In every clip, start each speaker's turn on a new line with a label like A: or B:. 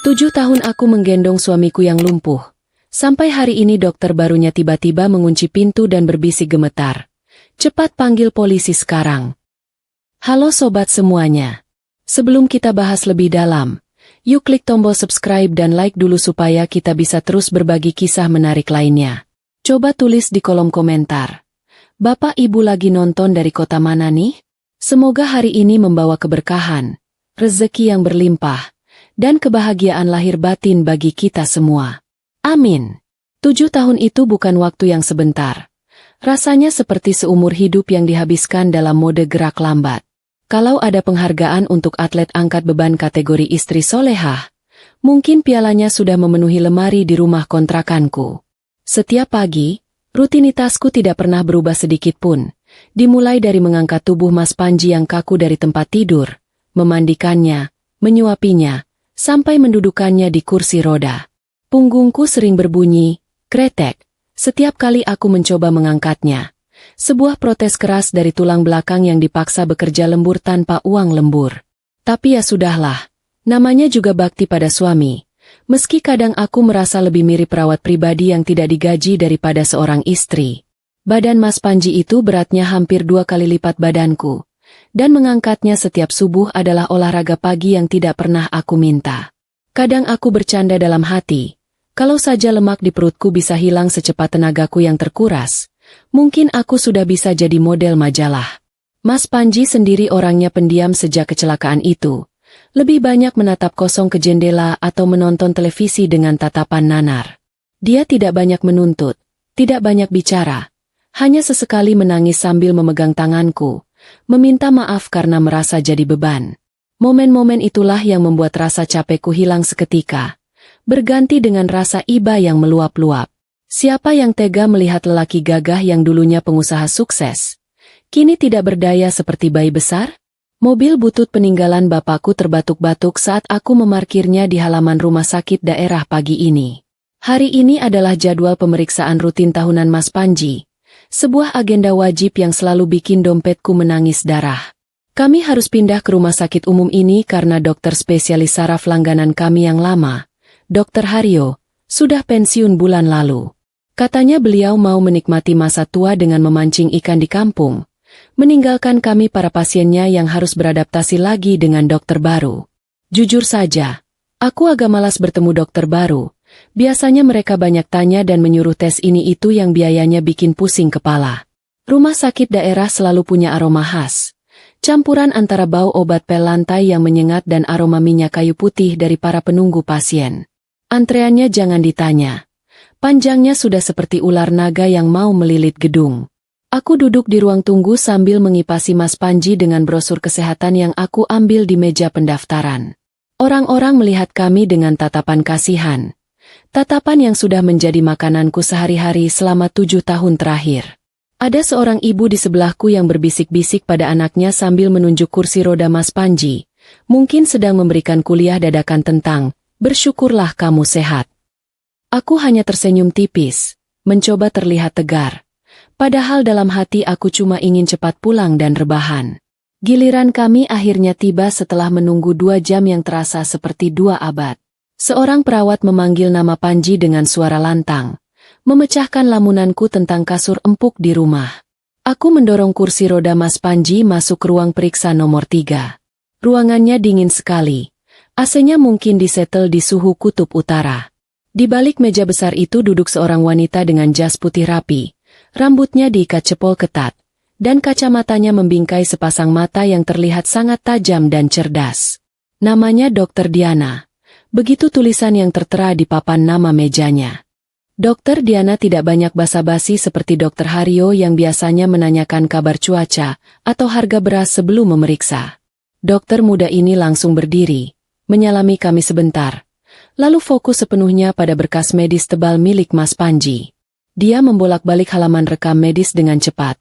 A: 7 tahun aku menggendong suamiku yang lumpuh. Sampai hari ini dokter barunya tiba-tiba mengunci pintu dan berbisik gemetar. Cepat panggil polisi sekarang. Halo sobat semuanya. Sebelum kita bahas lebih dalam, yuk klik tombol subscribe dan like dulu supaya kita bisa terus berbagi kisah menarik lainnya. Coba tulis di kolom komentar. Bapak Ibu lagi nonton dari kota mana nih? Semoga hari ini membawa keberkahan, rezeki yang berlimpah, dan kebahagiaan lahir batin bagi kita semua. Amin. 7 tahun itu bukan waktu yang sebentar. Rasanya seperti seumur hidup yang dihabiskan dalam mode gerak lambat. Kalau ada penghargaan untuk atlet angkat beban kategori istri solehah, mungkin pialanya sudah memenuhi lemari di rumah kontrakanku. Setiap pagi, rutinitasku tidak pernah berubah sedikit pun. Dimulai dari mengangkat tubuh Mas Panji yang kaku dari tempat tidur, memandikannya, menyuapinya, sampai mendudukannya di kursi roda. Punggungku sering berbunyi, kretek, setiap kali aku mencoba mengangkatnya. Sebuah protes keras dari tulang belakang yang dipaksa bekerja lembur tanpa uang lembur. Tapi ya sudahlah, namanya juga bakti pada suami. Meski kadang aku merasa lebih mirip perawat pribadi yang tidak digaji daripada seorang istri. Badan Mas Panji itu beratnya hampir 2 kali lipat badanku. Dan mengangkatnya setiap subuh adalah olahraga pagi yang tidak pernah aku minta. Kadang aku bercanda dalam hati, kalau saja lemak di perutku bisa hilang secepat tenagaku yang terkuras, mungkin aku sudah bisa jadi model majalah. Mas Panji sendiri orangnya pendiam sejak kecelakaan itu. Lebih banyak menatap kosong ke jendela atau menonton televisi dengan tatapan nanar. Dia tidak banyak menuntut, tidak banyak bicara, hanya sesekali menangis sambil memegang tanganku. Meminta maaf karena merasa jadi beban. Momen-momen itulah yang membuat rasa capekku hilang seketika, berganti dengan rasa iba yang meluap-luap. Siapa yang tega melihat lelaki gagah yang dulunya pengusaha sukses, kini tidak berdaya seperti bayi besar? Mobil butut peninggalan bapakku terbatuk-batuk saat aku memarkirnya di halaman rumah sakit daerah pagi ini. Hari ini adalah jadwal pemeriksaan rutin tahunan Mas Panji. Sebuah agenda wajib yang selalu bikin dompetku menangis darah. Kami harus pindah ke rumah sakit umum ini karena dokter spesialis saraf langganan kami yang lama, Dr. Haryo, sudah pensiun bulan lalu. Katanya beliau mau menikmati masa tua dengan memancing ikan di kampung, meninggalkan kami para pasiennya yang harus beradaptasi lagi dengan dokter baru. Jujur saja, aku agak malas bertemu dokter baru. Biasanya mereka banyak tanya dan menyuruh tes ini itu yang biayanya bikin pusing kepala. Rumah sakit daerah selalu punya aroma khas. Campuran antara bau obat pel lantai yang menyengat dan aroma minyak kayu putih dari para penunggu pasien. Antreannya jangan ditanya. Panjangnya sudah seperti ular naga yang mau melilit gedung. Aku duduk di ruang tunggu sambil mengipasi Mas Panji dengan brosur kesehatan yang aku ambil di meja pendaftaran. Orang-orang melihat kami dengan tatapan kasihan. Tatapan yang sudah menjadi makananku sehari-hari selama 7 tahun terakhir. Ada seorang ibu di sebelahku yang berbisik-bisik pada anaknya sambil menunjuk kursi roda Mas Panji. Mungkin sedang memberikan kuliah dadakan tentang, bersyukurlah kamu sehat. Aku hanya tersenyum tipis, mencoba terlihat tegar. Padahal dalam hati aku cuma ingin cepat pulang dan rebahan. Giliran kami akhirnya tiba setelah menunggu 2 jam yang terasa seperti 2 abad. Seorang perawat memanggil nama Panji dengan suara lantang, memecahkan lamunanku tentang kasur empuk di rumah. Aku mendorong kursi roda Mas Panji masuk ke ruang periksa nomor 3. Ruangannya dingin sekali. AC-nya mungkin disetel di suhu kutub utara. Di balik meja besar itu duduk seorang wanita dengan jas putih rapi, rambutnya diikat cepol ketat, dan kacamatanya membingkai sepasang mata yang terlihat sangat tajam dan cerdas. Namanya Dr. Diana. Begitu tulisan yang tertera di papan nama mejanya. Dr. Diana tidak banyak basa-basi seperti Dr. Haryo yang biasanya menanyakan kabar cuaca atau harga beras sebelum memeriksa. Dokter muda ini langsung berdiri, menyalami kami sebentar, lalu fokus sepenuhnya pada berkas medis tebal milik Mas Panji. Dia membolak-balik halaman rekam medis dengan cepat.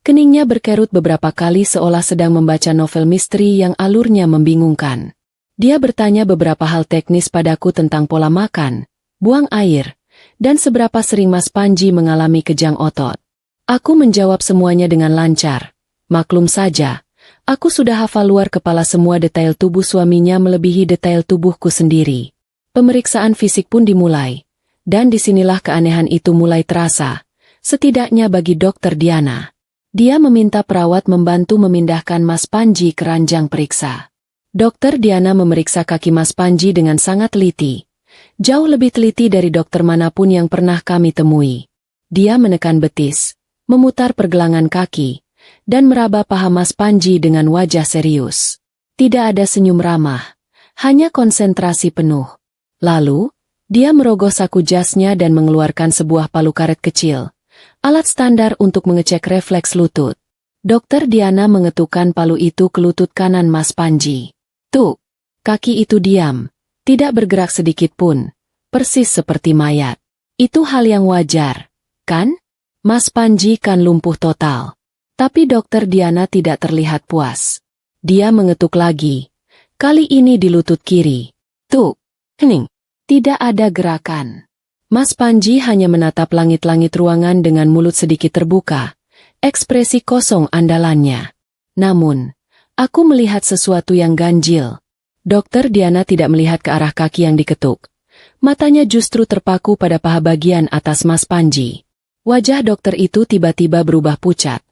A: Keningnya berkerut beberapa kali seolah sedang membaca novel misteri yang alurnya membingungkan. Dia bertanya beberapa hal teknis padaku tentang pola makan, buang air, dan seberapa sering Mas Panji mengalami kejang otot. Aku menjawab semuanya dengan lancar. Maklum saja, aku sudah hafal luar kepala semua detail tubuh suaminya melebihi detail tubuhku sendiri. Pemeriksaan fisik pun dimulai. Dan disinilah keanehan itu mulai terasa, setidaknya bagi Dokter Diana. Dia meminta perawat membantu memindahkan Mas Panji ke ranjang periksa. Dokter Diana memeriksa kaki Mas Panji dengan sangat teliti. Jauh lebih teliti dari dokter manapun yang pernah kami temui. Dia menekan betis, memutar pergelangan kaki, dan meraba paha Mas Panji dengan wajah serius. Tidak ada senyum ramah, hanya konsentrasi penuh. Lalu, dia merogoh saku jasnya dan mengeluarkan sebuah palu karet kecil. Alat standar untuk mengecek refleks lutut. Dokter Diana mengetukkan palu itu ke lutut kanan Mas Panji. Tuh, kaki itu diam, tidak bergerak sedikit pun, persis seperti mayat. Itu hal yang wajar, kan? Mas Panji kan lumpuh total. Tapi Dokter Diana tidak terlihat puas. Dia mengetuk lagi, kali ini di lutut kiri. Tuh, hening, tidak ada gerakan. Mas Panji hanya menatap langit-langit ruangan dengan mulut sedikit terbuka, ekspresi kosong andalannya. Namun, aku melihat sesuatu yang ganjil. Dokter Diana tidak melihat ke arah kaki yang diketuk. Matanya justru terpaku pada paha bagian atas Mas Panji. Wajah dokter itu tiba-tiba berubah pucat,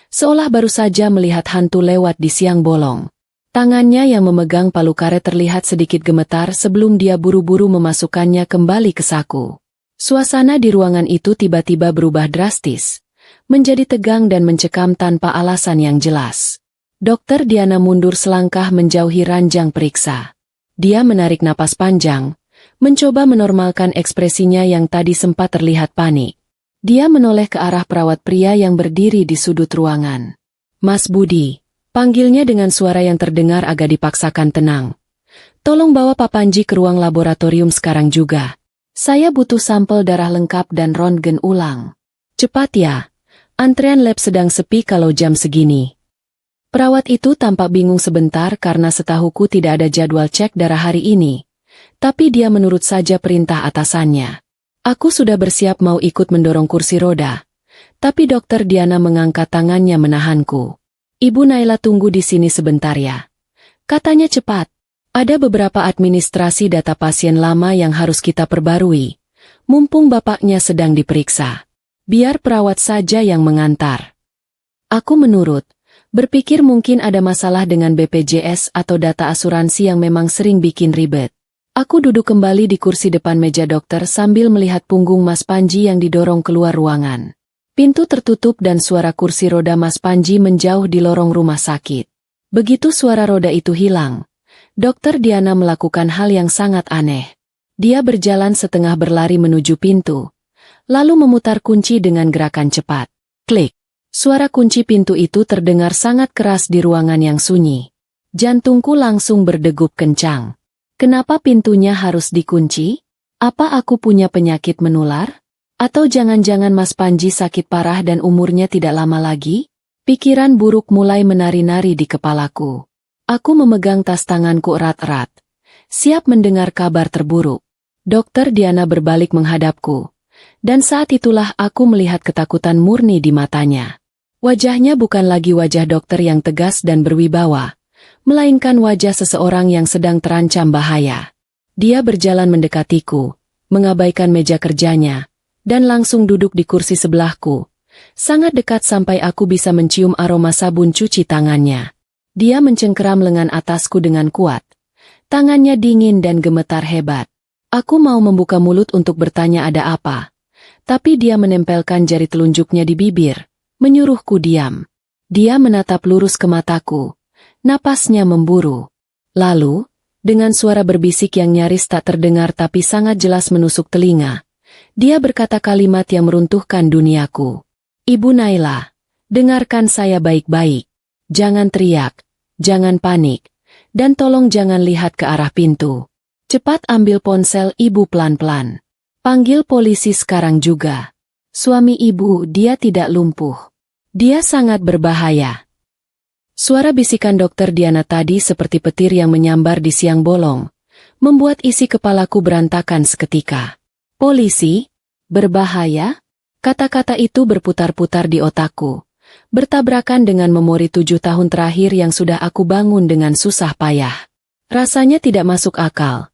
A: seolah baru saja melihat hantu lewat di siang bolong. Tangannya yang memegang palu karet terlihat sedikit gemetar sebelum dia buru-buru memasukkannya kembali ke saku. Suasana di ruangan itu tiba-tiba berubah drastis, menjadi tegang dan mencekam tanpa alasan yang jelas. Dokter Diana mundur selangkah menjauhi ranjang periksa. Dia menarik napas panjang, mencoba menormalkan ekspresinya yang tadi sempat terlihat panik. Dia menoleh ke arah perawat pria yang berdiri di sudut ruangan. Mas Budi, panggilnya dengan suara yang terdengar agak dipaksakan tenang. Tolong bawa Pak Panji ke ruang laboratorium sekarang juga. Saya butuh sampel darah lengkap dan röntgen ulang. Cepat ya, antrean lab sedang sepi kalau jam segini. Perawat itu tampak bingung sebentar karena setahuku tidak ada jadwal cek darah hari ini. Tapi dia menurut saja perintah atasannya. Aku sudah bersiap mau ikut mendorong kursi roda. Tapi Dokter Diana mengangkat tangannya menahanku. Ibu Naila tunggu di sini sebentar ya. Katanya cepat. Ada beberapa administrasi data pasien lama yang harus kita perbarui. Mumpung bapaknya sedang diperiksa. Biar perawat saja yang mengantar. Aku menurut. Berpikir mungkin ada masalah dengan BPJS atau data asuransi yang memang sering bikin ribet. Aku duduk kembali di kursi depan meja dokter sambil melihat punggung Mas Panji yang didorong keluar ruangan. Pintu tertutup dan suara kursi roda Mas Panji menjauh di lorong rumah sakit. Begitu suara roda itu hilang, Dokter Diana melakukan hal yang sangat aneh. Dia berjalan setengah berlari menuju pintu, lalu memutar kunci dengan gerakan cepat. Klik. Suara kunci pintu itu terdengar sangat keras di ruangan yang sunyi. Jantungku langsung berdegup kencang. Kenapa pintunya harus dikunci? Apa aku punya penyakit menular? Atau jangan-jangan Mas Panji sakit parah dan umurnya tidak lama lagi? Pikiran buruk mulai menari-nari di kepalaku. Aku memegang tas tanganku erat-erat, siap mendengar kabar terburuk. Dokter Diana berbalik menghadapku, dan saat itulah aku melihat ketakutan murni di matanya. Wajahnya bukan lagi wajah dokter yang tegas dan berwibawa, melainkan wajah seseorang yang sedang terancam bahaya. Dia berjalan mendekatiku, mengabaikan meja kerjanya, dan langsung duduk di kursi sebelahku, sangat dekat sampai aku bisa mencium aroma sabun cuci tangannya. Dia mencengkeram lengan atasku dengan kuat. Tangannya dingin dan gemetar hebat. Aku mau membuka mulut untuk bertanya ada apa. Tapi dia menempelkan jari telunjuknya di bibir, menyuruhku diam. Dia menatap lurus ke mataku. Napasnya memburu. Lalu, dengan suara berbisik yang nyaris tak terdengar tapi sangat jelas menusuk telinga, dia berkata kalimat yang meruntuhkan duniaku. Ibu Naila, dengarkan saya baik-baik. Jangan teriak. Jangan panik, dan tolong jangan lihat ke arah pintu. Cepat ambil ponsel ibu pelan-pelan. Panggil polisi sekarang juga. Suami ibu dia tidak lumpuh. Dia sangat berbahaya. Suara bisikan Dokter Diana tadi seperti petir yang menyambar di siang bolong, membuat isi kepalaku berantakan seketika. Polisi? Berbahaya? Kata-kata itu berputar-putar di otakku. Bertabrakan dengan memori 7 tahun terakhir yang sudah aku bangun dengan susah payah. Rasanya tidak masuk akal.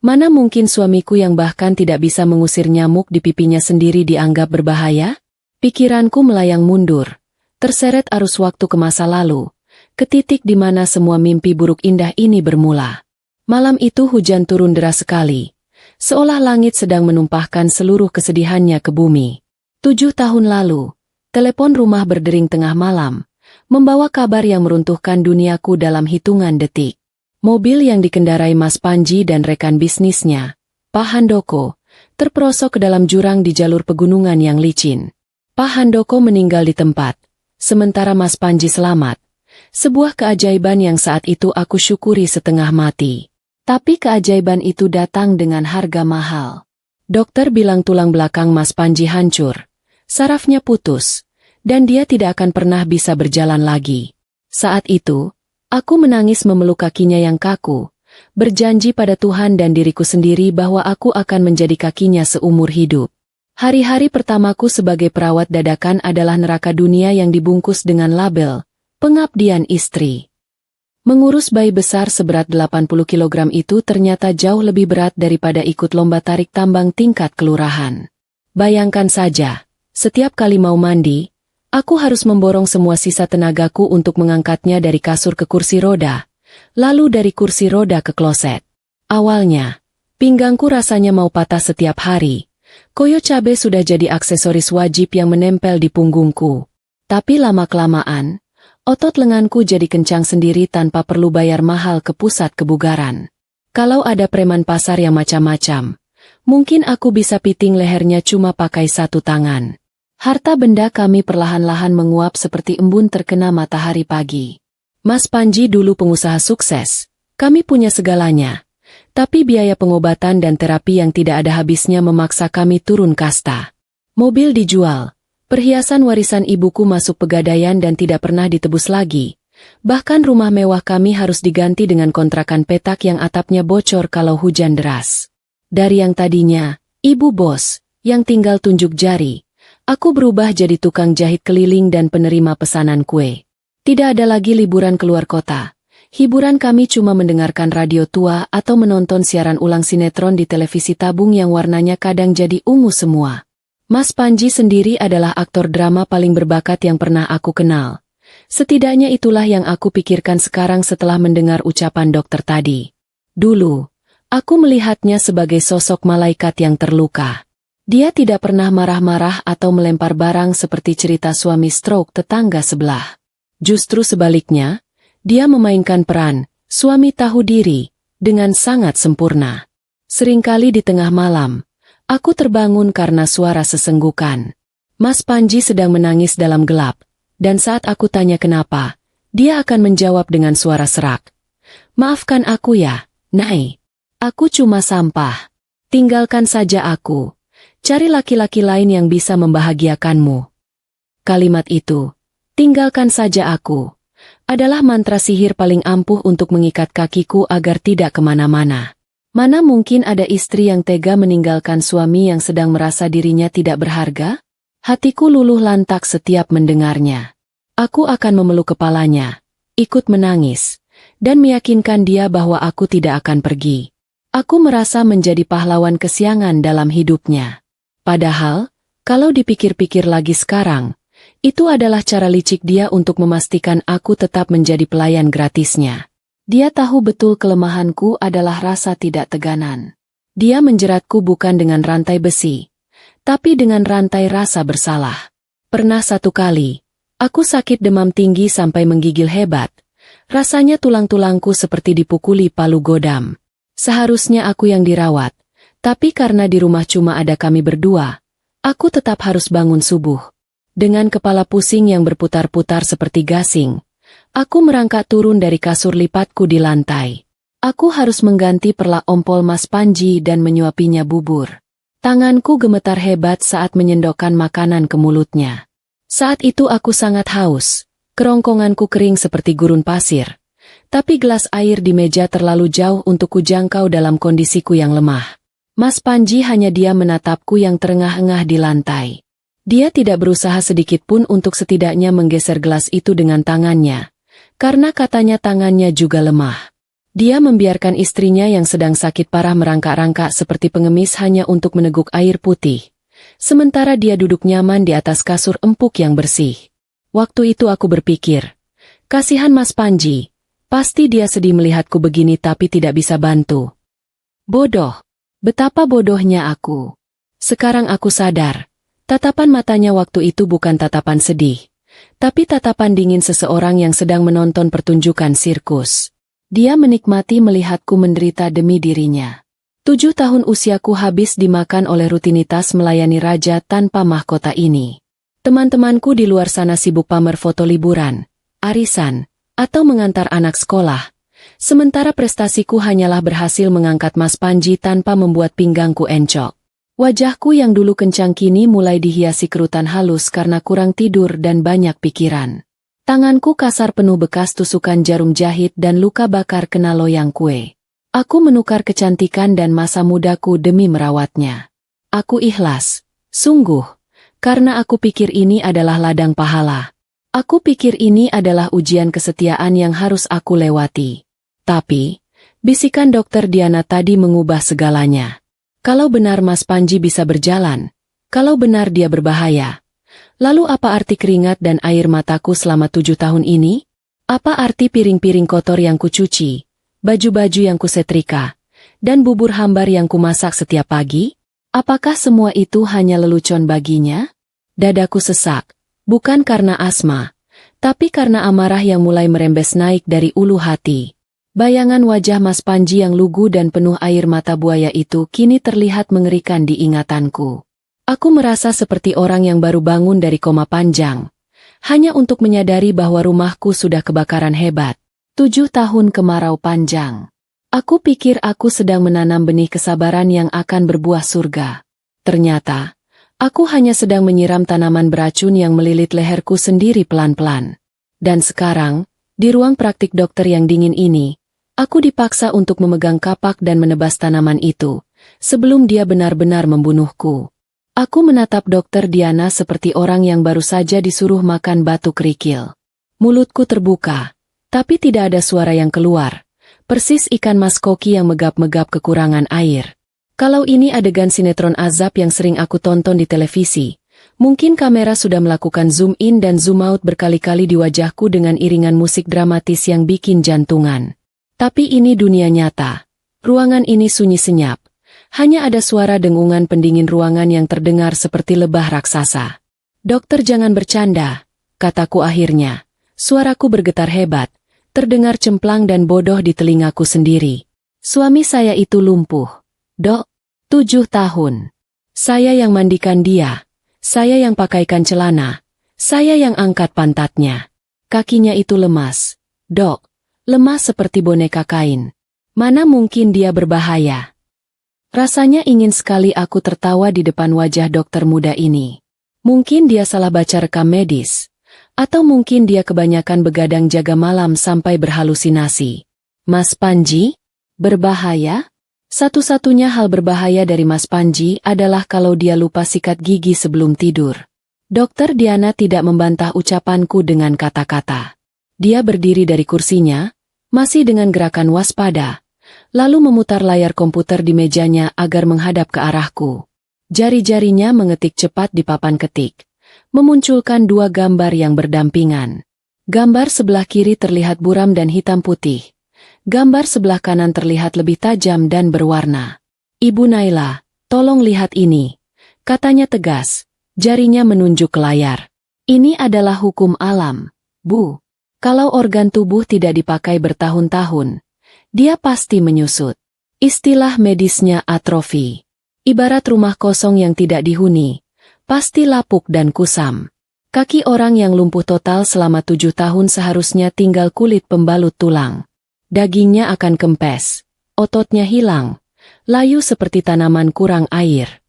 A: Mana mungkin suamiku yang bahkan tidak bisa mengusir nyamuk di pipinya sendiri dianggap berbahaya? Pikiranku melayang mundur, terseret arus waktu ke masa lalu, ke titik di mana semua mimpi buruk indah ini bermula. Malam itu hujan turun deras sekali, seolah langit sedang menumpahkan seluruh kesedihannya ke bumi. 7 tahun lalu, telepon rumah berdering tengah malam, membawa kabar yang meruntuhkan duniaku dalam hitungan detik. Mobil yang dikendarai Mas Panji dan rekan bisnisnya, Pak Handoko, terperosok ke dalam jurang di jalur pegunungan yang licin. Pak Handoko meninggal di tempat, sementara Mas Panji selamat. Sebuah keajaiban yang saat itu aku syukuri setengah mati. Tapi keajaiban itu datang dengan harga mahal. Dokter bilang tulang belakang Mas Panji hancur, sarafnya putus, dan dia tidak akan pernah bisa berjalan lagi. Saat itu, aku menangis memeluk kakinya yang kaku, berjanji pada Tuhan dan diriku sendiri bahwa aku akan menjadi kakinya seumur hidup. Hari-hari pertamaku sebagai perawat dadakan adalah neraka dunia yang dibungkus dengan label pengabdian istri. Mengurus bayi besar seberat 80 kg itu ternyata jauh lebih berat daripada ikut lomba tarik tambang tingkat kelurahan. Bayangkan saja, setiap kali mau mandi, aku harus memborong semua sisa tenagaku untuk mengangkatnya dari kasur ke kursi roda, lalu dari kursi roda ke kloset. Awalnya, pinggangku rasanya mau patah setiap hari. Koyo cabe sudah jadi aksesoris wajib yang menempel di punggungku. Tapi lama-kelamaan, otot lenganku jadi kencang sendiri tanpa perlu bayar mahal ke pusat kebugaran. Kalau ada preman pasar yang macam-macam, mungkin aku bisa piting lehernya cuma pakai satu tangan. Harta benda kami perlahan-lahan menguap seperti embun terkena matahari pagi. Mas Panji dulu pengusaha sukses, kami punya segalanya. Tapi biaya pengobatan dan terapi yang tidak ada habisnya memaksa kami turun kasta. Mobil dijual. Perhiasan warisan ibuku masuk pegadaian dan tidak pernah ditebus lagi. Bahkan rumah mewah kami harus diganti dengan kontrakan petak yang atapnya bocor kalau hujan deras. Dari yang tadinya, ibu bos, yang tinggal tunjuk jari, aku berubah jadi tukang jahit keliling dan penerima pesanan kue. Tidak ada lagi liburan keluar kota. Hiburan kami cuma mendengarkan radio tua atau menonton siaran ulang sinetron di televisi tabung yang warnanya kadang jadi ungu semua. Mas Panji sendiri adalah aktor drama paling berbakat yang pernah aku kenal. Setidaknya itulah yang aku pikirkan sekarang setelah mendengar ucapan dokter tadi. Dulu, aku melihatnya sebagai sosok malaikat yang terluka. Dia tidak pernah marah-marah atau melempar barang seperti cerita suami stroke tetangga sebelah. Justru sebaliknya, dia memainkan peran suami tahu diri dengan sangat sempurna. Seringkali di tengah malam, aku terbangun karena suara sesenggukan. Mas Panji sedang menangis dalam gelap, dan saat aku tanya kenapa, dia akan menjawab dengan suara serak. Maafkan aku ya, Nai. Aku cuma sampah. Tinggalkan saja aku. Cari laki-laki lain yang bisa membahagiakanmu. Kalimat itu, tinggalkan saja aku, adalah mantra sihir paling ampuh untuk mengikat kakiku agar tidak kemana-mana. Mana mungkin ada istri yang tega meninggalkan suami yang sedang merasa dirinya tidak berharga? Hatiku luluh lantak setiap mendengarnya. Aku akan memeluk kepalanya, ikut menangis, dan meyakinkan dia bahwa aku tidak akan pergi. Aku merasa menjadi pahlawan kesiangan dalam hidupnya. Padahal, kalau dipikir-pikir lagi sekarang, itu adalah cara licik dia untuk memastikan aku tetap menjadi pelayan gratisnya. Dia tahu betul kelemahanku adalah rasa tidak teganan. Dia menjeratku bukan dengan rantai besi, tapi dengan rantai rasa bersalah. Pernah satu kali, aku sakit demam tinggi sampai menggigil hebat. Rasanya tulang-tulangku seperti dipukuli palu godam. Seharusnya aku yang dirawat, tapi karena di rumah cuma ada kami berdua, aku tetap harus bangun subuh. Dengan kepala pusing yang berputar-putar seperti gasing, aku merangkak turun dari kasur lipatku di lantai. Aku harus mengganti perlak ompol Mas Panji dan menyuapinya bubur. Tanganku gemetar hebat saat menyendokkan makanan ke mulutnya. Saat itu aku sangat haus. Kerongkonganku kering seperti gurun pasir. Tapi gelas air di meja terlalu jauh untuk kujangkau dalam kondisiku yang lemah. Mas Panji hanya diam menatapku yang terengah-engah di lantai. Dia tidak berusaha sedikit pun untuk setidaknya menggeser gelas itu dengan tangannya. Karena katanya tangannya juga lemah. Dia membiarkan istrinya yang sedang sakit parah merangkak-rangkak seperti pengemis hanya untuk meneguk air putih. Sementara dia duduk nyaman di atas kasur empuk yang bersih. Waktu itu aku berpikir, kasihan Mas Panji, pasti dia sedih melihatku begini tapi tidak bisa bantu. Bodoh, betapa bodohnya aku. Sekarang aku sadar, tatapan matanya waktu itu bukan tatapan sedih, tapi tatapan dingin seseorang yang sedang menonton pertunjukan sirkus. Dia menikmati melihatku menderita demi dirinya. 7 tahun usiaku habis dimakan oleh rutinitas melayani raja tanpa mahkota ini. Teman-temanku di luar sana sibuk pamer foto liburan, arisan, atau mengantar anak sekolah. Sementara prestasiku hanyalah berhasil mengangkat Mas Panji tanpa membuat pinggangku encok. Wajahku yang dulu kencang kini mulai dihiasi kerutan halus karena kurang tidur dan banyak pikiran. Tanganku kasar penuh bekas tusukan jarum jahit dan luka bakar kena loyang kue. Aku menukar kecantikan dan masa mudaku demi merawatnya. Aku ikhlas, sungguh, karena aku pikir ini adalah ladang pahala. Aku pikir ini adalah ujian kesetiaan yang harus aku lewati. Tapi, bisikan Dokter Diana tadi mengubah segalanya. Kalau benar Mas Panji bisa berjalan, kalau benar dia berbahaya, lalu apa arti keringat dan air mataku selama 7 tahun ini? Apa arti piring-piring kotor yang kucuci, baju-baju yang kusetrika, dan bubur hambar yang kumasak setiap pagi? Apakah semua itu hanya lelucon baginya? Dadaku sesak, bukan karena asma, tapi karena amarah yang mulai merembes naik dari ulu hati. Bayangan wajah Mas Panji yang lugu dan penuh air mata buaya itu kini terlihat mengerikan di ingatanku. Aku merasa seperti orang yang baru bangun dari koma panjang, hanya untuk menyadari bahwa rumahku sudah kebakaran hebat. 7 tahun kemarau panjang. Aku pikir aku sedang menanam benih kesabaran yang akan berbuah surga. Ternyata, aku hanya sedang menyiram tanaman beracun yang melilit leherku sendiri pelan-pelan. Dan sekarang, di ruang praktik dokter yang dingin ini, aku dipaksa untuk memegang kapak dan menebas tanaman itu, sebelum dia benar-benar membunuhku. Aku menatap Dokter Diana seperti orang yang baru saja disuruh makan batu kerikil. Mulutku terbuka, tapi tidak ada suara yang keluar. Persis ikan mas koki yang megap-megap kekurangan air. Kalau ini adegan sinetron azab yang sering aku tonton di televisi, mungkin kamera sudah melakukan zoom in dan zoom out berkali-kali di wajahku dengan iringan musik dramatis yang bikin jantungan. Tapi ini dunia nyata. Ruangan ini sunyi senyap. Hanya ada suara dengungan pendingin ruangan yang terdengar seperti lebah raksasa. Dokter jangan bercanda, kataku akhirnya. Suaraku bergetar hebat, terdengar cemplang dan bodoh di telingaku sendiri. Suami saya itu lumpuh. Dok, 7 tahun. Saya yang mandikan dia. Saya yang pakaikan celana. Saya yang angkat pantatnya. Kakinya itu lemas. Dok, lemas seperti boneka kain. Mana mungkin dia berbahaya? Rasanya ingin sekali aku tertawa di depan wajah dokter muda ini. Mungkin dia salah baca rekam medis. Atau mungkin dia kebanyakan begadang jaga malam sampai berhalusinasi. Mas Panji? Berbahaya? Satu-satunya hal berbahaya dari Mas Panji adalah kalau dia lupa sikat gigi sebelum tidur. Dokter Diana tidak membantah ucapanku dengan kata-kata. Dia berdiri dari kursinya, masih dengan gerakan waspada, lalu memutar layar komputer di mejanya agar menghadap ke arahku. Jari-jarinya mengetik cepat di papan ketik, memunculkan 2 gambar yang berdampingan. Gambar sebelah kiri terlihat buram dan hitam putih. Gambar sebelah kanan terlihat lebih tajam dan berwarna. Ibu Naila, tolong lihat ini, katanya tegas, jarinya menunjuk ke layar. Ini adalah hukum alam, Bu. Kalau organ tubuh tidak dipakai bertahun-tahun, dia pasti menyusut. Istilah medisnya atrofi. Ibarat rumah kosong yang tidak dihuni, pasti lapuk dan kusam. Kaki orang yang lumpuh total selama 7 tahun seharusnya tinggal kulit pembalut tulang. Dagingnya akan kempes, ototnya hilang, layu seperti tanaman kurang air.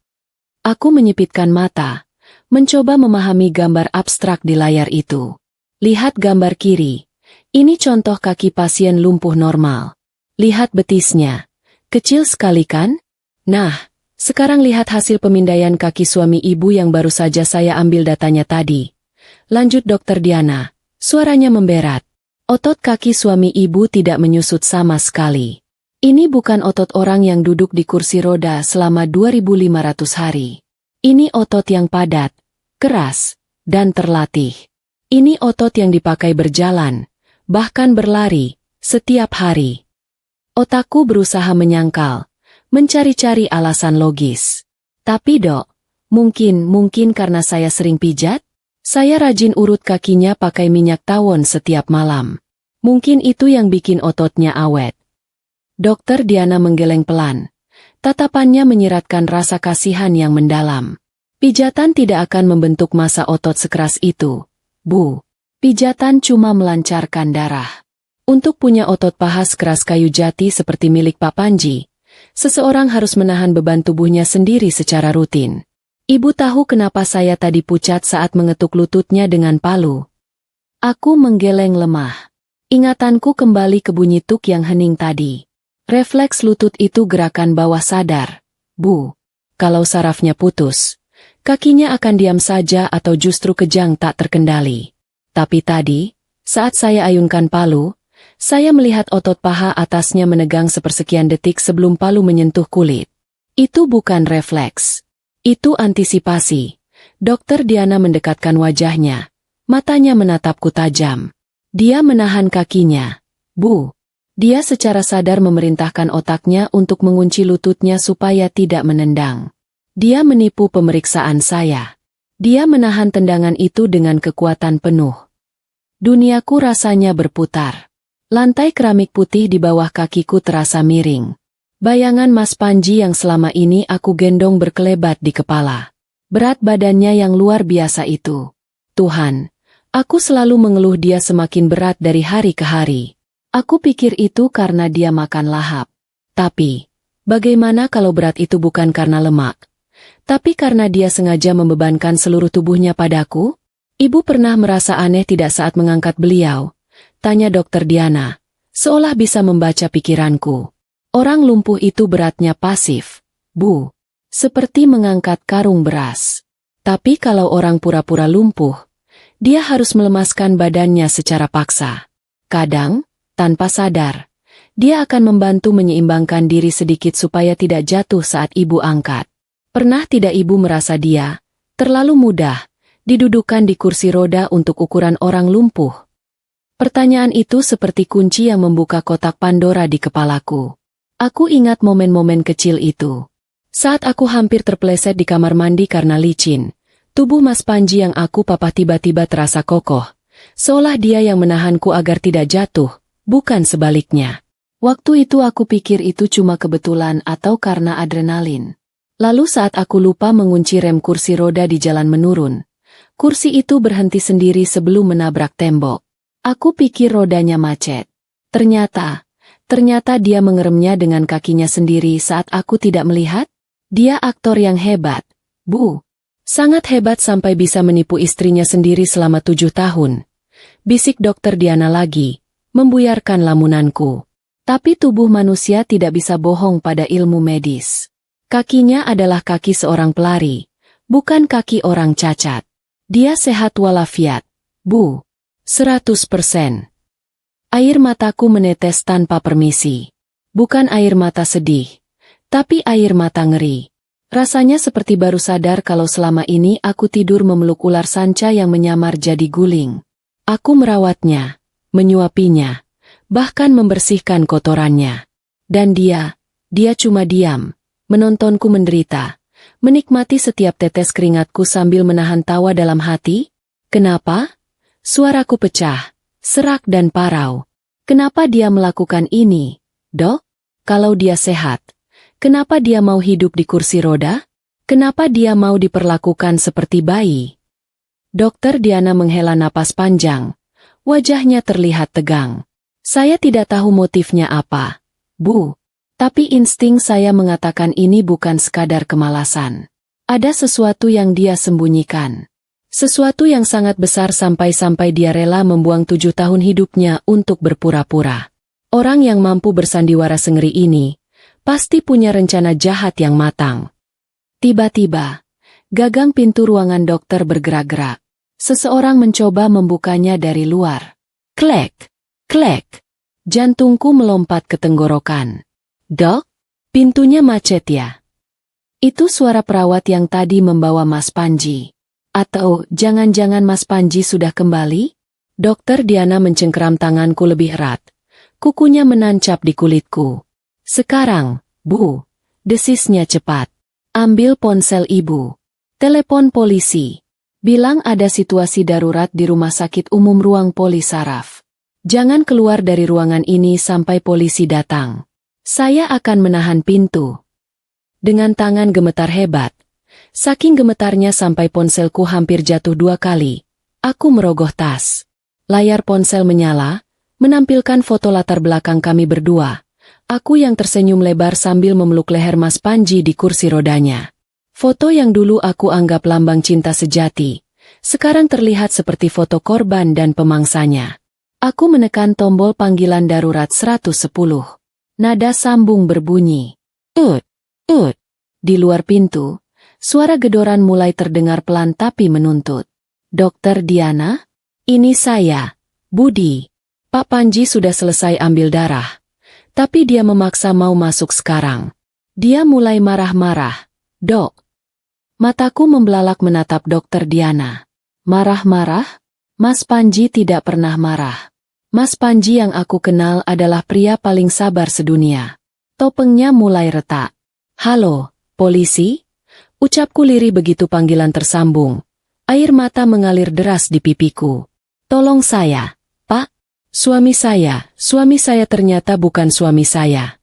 A: Aku menyipitkan mata, mencoba memahami gambar abstrak di layar itu. Lihat gambar kiri. Ini contoh kaki pasien lumpuh normal. Lihat betisnya. Kecil sekali kan? Nah, sekarang lihat hasil pemindaian kaki suami ibu yang baru saja saya ambil datanya tadi. Lanjut Dokter Diana. Suaranya memberat. Otot kaki suami ibu tidak menyusut sama sekali. Ini bukan otot orang yang duduk di kursi roda selama 2.500 hari. Ini otot yang padat, keras, dan terlatih. Ini otot yang dipakai berjalan, bahkan berlari, setiap hari. Otakku berusaha menyangkal, mencari-cari alasan logis. Tapi dok, mungkin karena saya sering pijat? Saya rajin urut kakinya pakai minyak tawon setiap malam. Mungkin itu yang bikin ototnya awet. Dokter Diana menggeleng pelan. Tatapannya menyiratkan rasa kasihan yang mendalam. Pijatan tidak akan membentuk massa otot sekeras itu, Bu. Pijatan cuma melancarkan darah. Untuk punya otot paha sekeras kayu jati seperti milik Pak Panji, seseorang harus menahan beban tubuhnya sendiri secara rutin. Ibu tahu kenapa saya tadi pucat saat mengetuk lututnya dengan palu. Aku menggeleng lemah. Ingatanku kembali ke bunyi tuk yang hening tadi. Refleks lutut itu gerakan bawah sadar. Bu, kalau sarafnya putus, kakinya akan diam saja atau justru kejang tak terkendali. Tapi tadi, saat saya ayunkan palu, saya melihat otot paha atasnya menegang sepersekian detik sebelum palu menyentuh kulit. Itu bukan refleks. Itu antisipasi. Dokter Diana mendekatkan wajahnya. Matanya menatapku tajam. Dia menahan kakinya. Bu. Dia secara sadar memerintahkan otaknya untuk mengunci lututnya supaya tidak menendang. Dia menipu pemeriksaan saya. Dia menahan tendangan itu dengan kekuatan penuh. Duniaku rasanya berputar. Lantai keramik putih di bawah kakiku terasa miring. Bayangan Mas Panji yang selama ini aku gendong berkelebat di kepala. Berat badannya yang luar biasa itu. Tuhan, aku selalu mengeluh dia semakin berat dari hari ke hari. Aku pikir itu karena dia makan lahap. Tapi, bagaimana kalau berat itu bukan karena lemak, tapi karena dia sengaja membebankan seluruh tubuhnya padaku? Ibu pernah merasa aneh tidak saat mengangkat beliau? Tanya Dokter Diana, seolah bisa membaca pikiranku. Orang lumpuh itu beratnya pasif, Bu. Seperti mengangkat karung beras. Tapi kalau orang pura-pura lumpuh, dia harus melemaskan badannya secara paksa. Kadang, tanpa sadar, dia akan membantu menyeimbangkan diri sedikit supaya tidak jatuh saat ibu angkat. Pernah tidak ibu merasa dia terlalu mudah didudukan di kursi roda untuk ukuran orang lumpuh? Pertanyaan itu seperti kunci yang membuka kotak Pandora di kepalaku. Aku ingat momen-momen kecil itu. Saat aku hampir terpeleset di kamar mandi karena licin, tubuh Mas Panji yang aku papah tiba-tiba terasa kokoh, seolah dia yang menahanku agar tidak jatuh, bukan sebaliknya. Waktu itu aku pikir itu cuma kebetulan atau karena adrenalin. Lalu saat aku lupa mengunci rem kursi roda di jalan menurun, kursi itu berhenti sendiri sebelum menabrak tembok. Aku pikir rodanya macet. Ternyata dia mengeremnya dengan kakinya sendiri saat aku tidak melihat. Dia aktor yang hebat, Bu. Sangat hebat sampai bisa menipu istrinya sendiri selama 7 tahun. Bisik Dokter Diana lagi, membuyarkan lamunanku. Tapi tubuh manusia tidak bisa bohong pada ilmu medis. Kakinya adalah kaki seorang pelari, bukan kaki orang cacat. Dia sehat walafiat, Bu. 100%. Air mataku menetes tanpa permisi. Bukan air mata sedih, tapi air mata ngeri. Rasanya seperti baru sadar kalau selama ini aku tidur memeluk ular sanca yang menyamar jadi guling. Aku merawatnya, menyuapinya, bahkan membersihkan kotorannya. Dan dia cuma diam, menontonku menderita, menikmati setiap tetes keringatku sambil menahan tawa dalam hati. Kenapa? Suaraku pecah, serak dan parau. Kenapa dia melakukan ini, Dok? Kalau dia sehat, kenapa dia mau hidup di kursi roda? Kenapa dia mau diperlakukan seperti bayi? Dokter Diana menghela napas panjang. Wajahnya terlihat tegang. Saya tidak tahu motifnya apa, Bu. Tapi insting saya mengatakan ini bukan sekadar kemalasan. Ada sesuatu yang dia sembunyikan. Sesuatu yang sangat besar sampai-sampai dia rela membuang 7 tahun hidupnya untuk berpura-pura. Orang yang mampu bersandiwara sengeri ini, pasti punya rencana jahat yang matang. Tiba-tiba, gagang pintu ruangan dokter bergerak-gerak. Seseorang mencoba membukanya dari luar. Klek! Klek! Jantungku melompat ke tenggorokan. Dok, pintunya macet ya? Itu suara perawat yang tadi membawa Mas Panji. Atau jangan-jangan Mas Panji sudah kembali? Dokter Diana mencengkeram tanganku lebih erat. Kukunya menancap di kulitku. Sekarang, Bu, desisnya cepat. Ambil ponsel Ibu. Telepon polisi. Bilang ada situasi darurat di Rumah Sakit Umum Ruang Poli Saraf. Jangan keluar dari ruangan ini sampai polisi datang. Saya akan menahan pintu. Dengan tangan gemetar hebat. Saking gemetarnya sampai ponselku hampir jatuh 2 kali. Aku merogoh tas. Layar ponsel menyala, menampilkan foto latar belakang kami berdua. Aku yang tersenyum lebar sambil memeluk leher Mas Panji di kursi rodanya. Foto yang dulu aku anggap lambang cinta sejati, sekarang terlihat seperti foto korban dan pemangsanya. Aku menekan tombol panggilan darurat 110. Nada sambung berbunyi. Ut, ut. Di luar pintu, suara gedoran mulai terdengar pelan tapi menuntut. Dokter Diana? Ini saya, Budi. Pak Panji sudah selesai ambil darah. Tapi dia memaksa mau masuk sekarang. Dia mulai marah-marah. Dok. Mataku membelalak menatap Dokter Diana. Marah-marah? Mas Panji tidak pernah marah. Mas Panji yang aku kenal adalah pria paling sabar sedunia. Topengnya mulai retak. Halo, polisi? Ucapku lirih begitu panggilan tersambung. Air mata mengalir deras di pipiku. Tolong saya, Pak. Suami saya ternyata bukan suami saya.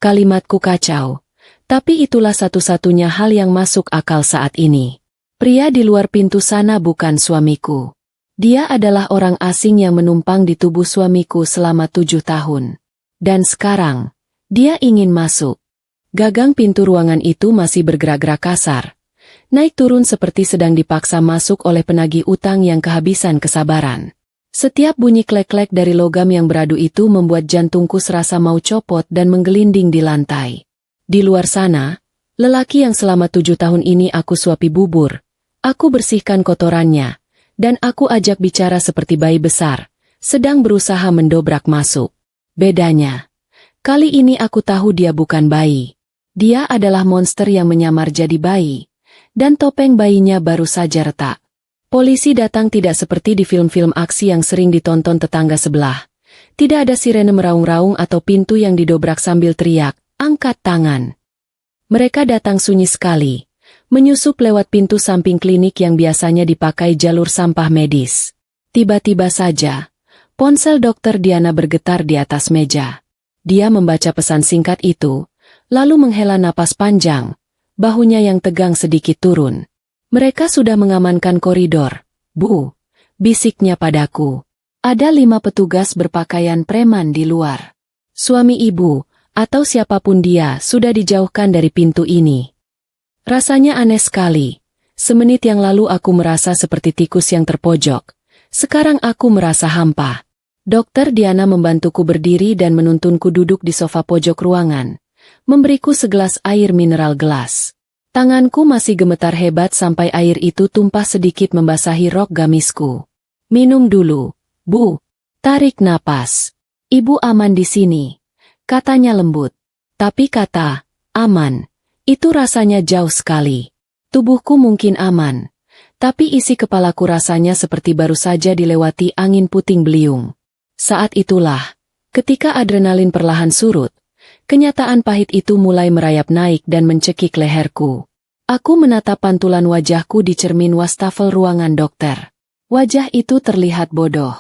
A: Kalimatku kacau. Tapi itulah satu-satunya hal yang masuk akal saat ini. Pria di luar pintu sana bukan suamiku. Dia adalah orang asing yang menumpang di tubuh suamiku selama 7 tahun. Dan sekarang, dia ingin masuk. Gagang pintu ruangan itu masih bergerak-gerak kasar. Naik turun seperti sedang dipaksa masuk oleh penagih utang yang kehabisan kesabaran. Setiap bunyi klek-klek dari logam yang beradu itu membuat jantungku serasa mau copot dan menggelinding di lantai. Di luar sana, lelaki yang selama 7 tahun ini aku suapi bubur. Aku bersihkan kotorannya. Dan aku ajak bicara seperti bayi besar, sedang berusaha mendobrak masuk. Bedanya, kali ini aku tahu dia bukan bayi. Dia adalah monster yang menyamar jadi bayi. Dan topeng bayinya baru saja retak. Polisi datang tidak seperti di film-film aksi yang sering ditonton tetangga sebelah. Tidak ada sirene meraung-raung atau pintu yang didobrak sambil teriak, angkat tangan. Mereka datang sunyi sekali. Menyusup lewat pintu samping klinik yang biasanya dipakai jalur sampah medis. Tiba-tiba saja, ponsel Dokter Diana bergetar di atas meja. Dia membaca pesan singkat itu, lalu menghela napas panjang, bahunya yang tegang sedikit turun. Mereka sudah mengamankan koridor. Bu, bisiknya padaku. Ada 5 petugas berpakaian preman di luar. Suami ibu, atau siapapun dia, sudah dijauhkan dari pintu ini. Rasanya aneh sekali. Semenit yang lalu aku merasa seperti tikus yang terpojok. Sekarang aku merasa hampa. Dokter Diana membantuku berdiri dan menuntunku duduk di sofa pojok ruangan. Memberiku segelas air mineral gelas. Tanganku masih gemetar hebat sampai air itu tumpah sedikit membasahi rok gamisku. Minum dulu, Bu. Tarik napas. Ibu aman di sini. Katanya lembut. Tapi kata, aman. Itu rasanya jauh sekali. Tubuhku mungkin aman, tapi isi kepalaku rasanya seperti baru saja dilewati angin puting beliung. Saat itulah, ketika adrenalin perlahan surut, kenyataan pahit itu mulai merayap naik dan mencekik leherku. Aku menatap pantulan wajahku di cermin wastafel ruangan dokter. Wajah itu terlihat bodoh.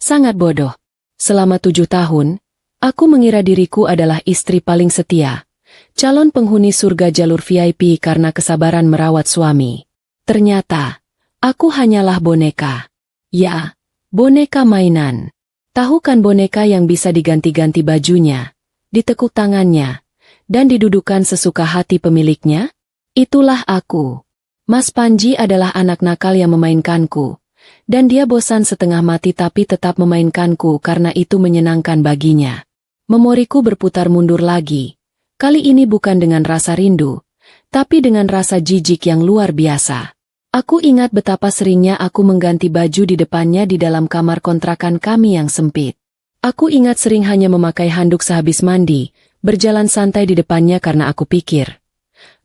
A: Sangat bodoh. Selama 7 tahun, aku mengira diriku adalah istri paling setia. Calon penghuni surga jalur VIP karena kesabaran merawat suami. Ternyata, aku hanyalah boneka. Ya, boneka mainan. Tahu kan boneka yang bisa diganti-ganti bajunya, ditekuk tangannya, dan didudukan sesuka hati pemiliknya? Itulah aku. Mas Panji adalah anak nakal yang memainkanku. Dan dia bosan setengah mati tapi tetap memainkanku karena itu menyenangkan baginya. Memoriku berputar mundur lagi. Kali ini bukan dengan rasa rindu, tapi dengan rasa jijik yang luar biasa. Aku ingat betapa seringnya aku mengganti baju di depannya di dalam kamar kontrakan kami yang sempit. Aku ingat sering hanya memakai handuk sehabis mandi, berjalan santai di depannya karena aku pikir,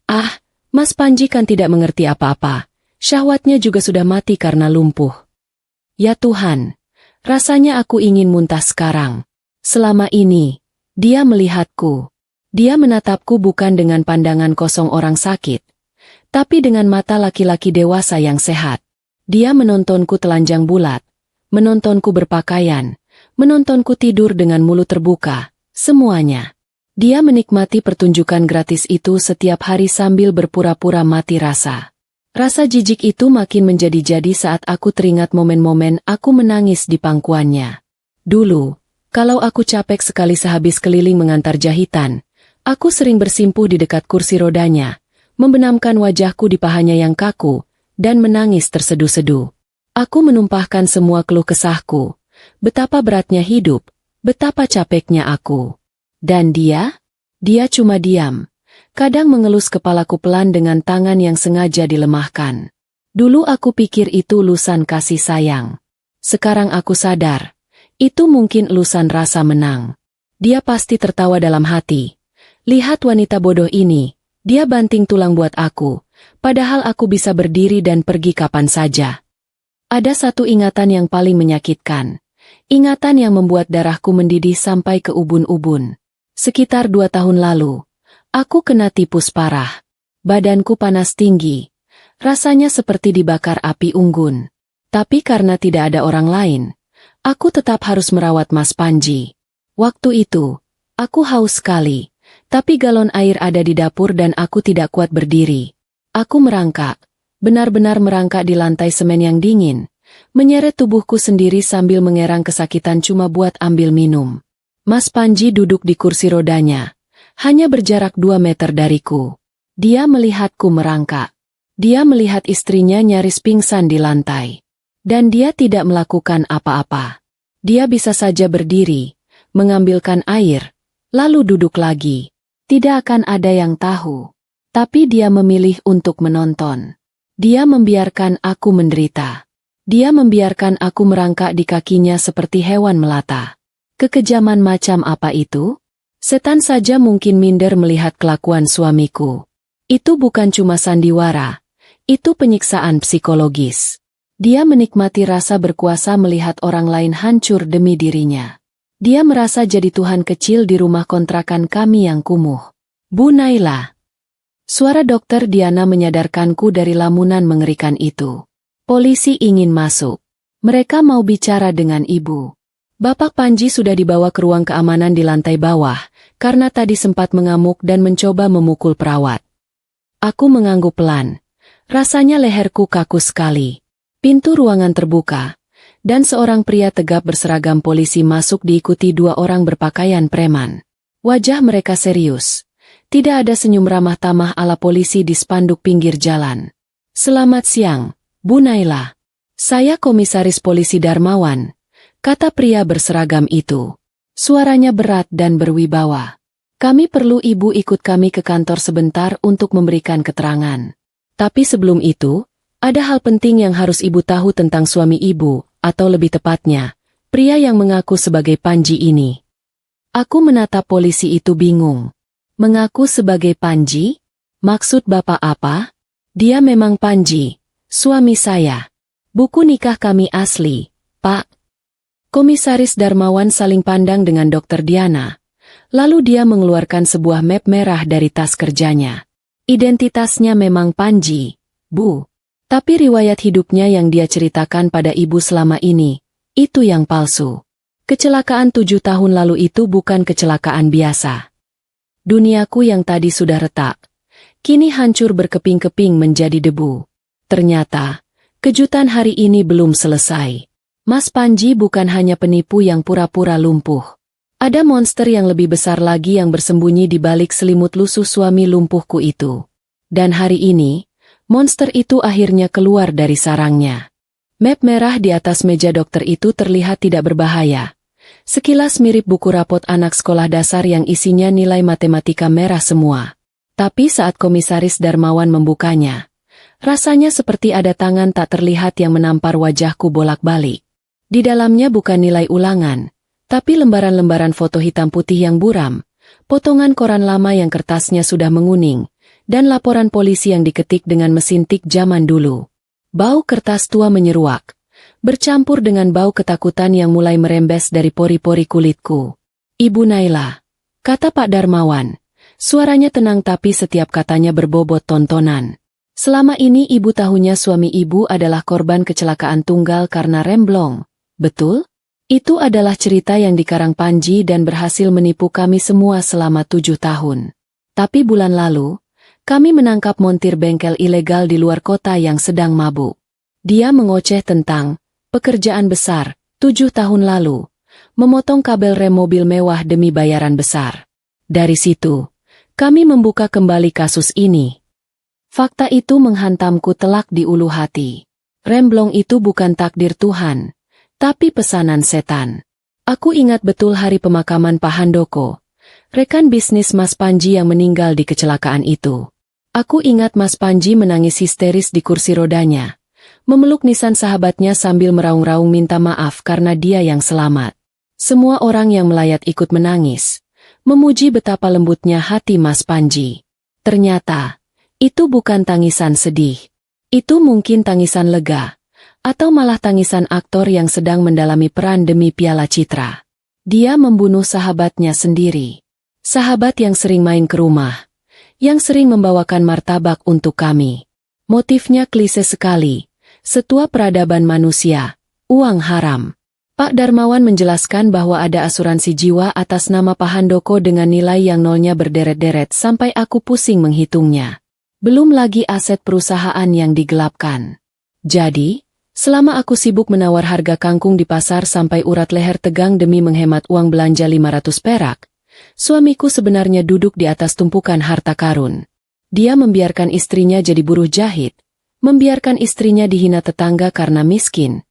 A: "Ah, Mas Panji kan tidak mengerti apa-apa, syahwatnya juga sudah mati karena lumpuh." Ya Tuhan, rasanya aku ingin muntah sekarang. Selama ini, dia melihatku. Dia menatapku bukan dengan pandangan kosong orang sakit, tapi dengan mata laki-laki dewasa yang sehat. Dia menontonku telanjang bulat, menontonku berpakaian, menontonku tidur dengan mulut terbuka, semuanya. Dia menikmati pertunjukan gratis itu setiap hari sambil berpura-pura mati rasa. Rasa jijik itu makin menjadi-jadi saat aku teringat momen-momen aku menangis di pangkuannya. Dulu, kalau aku capek sekali sehabis keliling mengantar jahitan, aku sering bersimpuh di dekat kursi rodanya, membenamkan wajahku di pahanya yang kaku, dan menangis terseduh-seduh. Aku menumpahkan semua keluh kesahku, betapa beratnya hidup, betapa capeknya aku. Dan dia cuma diam. Kadang mengelus kepalaku pelan dengan tangan yang sengaja dilemahkan. Dulu aku pikir itu ulusan kasih sayang. Sekarang aku sadar, itu mungkin ulusan rasa menang. Dia pasti tertawa dalam hati. Lihat wanita bodoh ini, dia banting tulang buat aku, padahal aku bisa berdiri dan pergi kapan saja. Ada satu ingatan yang paling menyakitkan. Ingatan yang membuat darahku mendidih sampai ke ubun-ubun. Sekitar 2 tahun lalu, aku kena tipus parah. Badanku panas tinggi. Rasanya seperti dibakar api unggun. Tapi karena tidak ada orang lain, aku tetap harus merawat Mas Panji. Waktu itu, aku haus sekali. Tapi galon air ada di dapur dan aku tidak kuat berdiri. Aku merangkak. Benar-benar merangkak di lantai semen yang dingin. Menyeret tubuhku sendiri sambil mengerang kesakitan cuma buat ambil minum. Mas Panji duduk di kursi rodanya. Hanya berjarak 2 meter dariku. Dia melihatku merangkak. Dia melihat istrinya nyaris pingsan di lantai. Dan dia tidak melakukan apa-apa. Dia bisa saja berdiri, mengambilkan air, lalu duduk lagi. Tidak akan ada yang tahu. Tapi dia memilih untuk menonton. Dia membiarkan aku menderita. Dia membiarkan aku merangkak di kakinya seperti hewan melata. Kekejaman macam apa itu? Setan saja mungkin minder melihat kelakuan suamiku. Itu bukan cuma sandiwara. Itu penyiksaan psikologis. Dia menikmati rasa berkuasa melihat orang lain hancur demi dirinya. Dia merasa jadi Tuhan kecil di rumah kontrakan kami yang kumuh. Bu Naila. Suara dokter Diana menyadarkanku dari lamunan mengerikan itu. Polisi ingin masuk. Mereka mau bicara dengan ibu. Bapak Panji sudah dibawa ke ruang keamanan di lantai bawah, karena tadi sempat mengamuk dan mencoba memukul perawat. Aku mengangguk pelan. Rasanya leherku kaku sekali. Pintu ruangan terbuka, dan seorang pria tegap berseragam polisi masuk diikuti 2 orang berpakaian preman. Wajah mereka serius. Tidak ada senyum ramah tamah ala polisi di spanduk pinggir jalan. Selamat siang, Bu Naila. Saya Komisaris Polisi Darmawan, kata pria berseragam itu. Suaranya berat dan berwibawa. Kami perlu ibu ikut kami ke kantor sebentar untuk memberikan keterangan. Tapi sebelum itu, ada hal penting yang harus ibu tahu tentang suami ibu, atau lebih tepatnya, pria yang mengaku sebagai Panji ini. Aku menatap polisi itu bingung. Mengaku sebagai Panji? Maksud bapak apa? Dia memang Panji, suami saya. Buku nikah kami asli, Pak. Komisaris Darmawan saling pandang dengan Dokter Diana. Lalu dia mengeluarkan sebuah map merah dari tas kerjanya. Identitasnya memang Panji, Bu. Tapi riwayat hidupnya yang dia ceritakan pada ibu selama ini, itu yang palsu. Kecelakaan 7 tahun lalu itu bukan kecelakaan biasa. Duniaku yang tadi sudah retak, kini hancur berkeping-keping menjadi debu. Ternyata, kejutan hari ini belum selesai. Mas Panji bukan hanya penipu yang pura-pura lumpuh. Ada monster yang lebih besar lagi yang bersembunyi di balik selimut lusuh suami lumpuhku itu. Dan hari ini, monster itu akhirnya keluar dari sarangnya. Map merah di atas meja dokter itu terlihat tidak berbahaya. Sekilas mirip buku rapot anak sekolah dasar yang isinya nilai matematika merah semua. Tapi saat Komisaris Darmawan membukanya, rasanya seperti ada tangan tak terlihat yang menampar wajahku bolak-balik. Di dalamnya bukan nilai ulangan, Tapi lembaran-lembaran foto hitam putih yang buram, potongan koran lama yang kertasnya sudah menguning, dan laporan polisi yang diketik dengan mesin tik zaman dulu. Bau kertas tua menyeruak, bercampur dengan bau ketakutan yang mulai merembes dari pori-pori kulitku. "Ibu Naila," kata Pak Darmawan. Suaranya tenang tapi setiap katanya berbobot tontonan. "Selama ini ibu tahunya suami ibu adalah korban kecelakaan tunggal karena remblong, betul?" Itu adalah cerita yang dikarang Panji dan berhasil menipu kami semua selama 7 tahun. Tapi bulan lalu, kami menangkap montir bengkel ilegal di luar kota yang sedang mabuk. Dia mengoceh tentang pekerjaan besar, 7 tahun lalu, memotong kabel rem mobil mewah demi bayaran besar. Dari situ, kami membuka kembali kasus ini. Fakta itu menghantamku telak di ulu hati. Remblong itu bukan takdir Tuhan, tapi pesanan setan. Aku ingat betul hari pemakaman Pak Handoko, rekan bisnis Mas Panji yang meninggal di kecelakaan itu. Aku ingat Mas Panji menangis histeris di kursi rodanya, memeluk nisan sahabatnya sambil meraung-raung minta maaf karena dia yang selamat. Semua orang yang melayat ikut menangis, memuji betapa lembutnya hati Mas Panji. Ternyata, itu bukan tangisan sedih. Itu mungkin tangisan lega, atau malah tangisan aktor yang sedang mendalami peran demi piala citra. Dia membunuh sahabatnya sendiri. Sahabat yang sering main ke rumah, yang sering membawakan martabak untuk kami. Motifnya klise sekali, setua peradaban manusia, uang haram. Pak Darmawan menjelaskan bahwa ada asuransi jiwa atas nama Pak Handoko dengan nilai yang nolnya berderet-deret sampai aku pusing menghitungnya. Belum lagi aset perusahaan yang digelapkan. Jadi, selama aku sibuk menawar harga kangkung di pasar sampai urat leher tegang demi menghemat uang belanja 500 perak, suamiku sebenarnya duduk di atas tumpukan harta karun. Dia membiarkan istrinya jadi buruh jahit, membiarkan istrinya dihina tetangga karena miskin,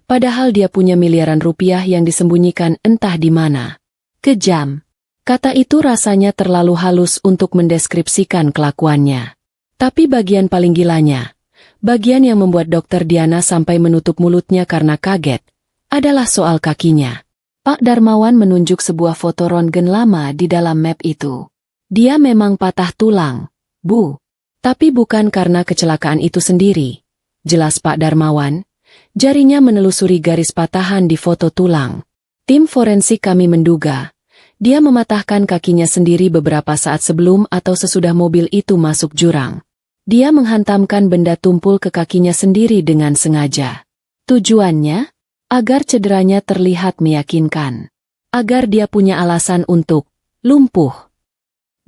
A: padahal dia punya miliaran rupiah yang disembunyikan entah di mana. Kejam. Kata itu rasanya terlalu halus untuk mendeskripsikan kelakuannya. Tapi bagian paling gilanya, bagian yang membuat Dokter Diana sampai menutup mulutnya karena kaget, adalah soal kakinya. Pak Darmawan menunjuk sebuah foto röntgen lama di dalam map itu. Dia memang patah tulang, Bu. Tapi bukan karena kecelakaan itu sendiri. Jelas Pak Darmawan, jarinya menelusuri garis patahan di foto tulang. Tim forensik kami menduga, dia mematahkan kakinya sendiri beberapa saat sebelum atau sesudah mobil itu masuk jurang. Dia menghantamkan benda tumpul ke kakinya sendiri dengan sengaja. Tujuannya? Agar cederanya terlihat meyakinkan. Agar dia punya alasan untuk lumpuh.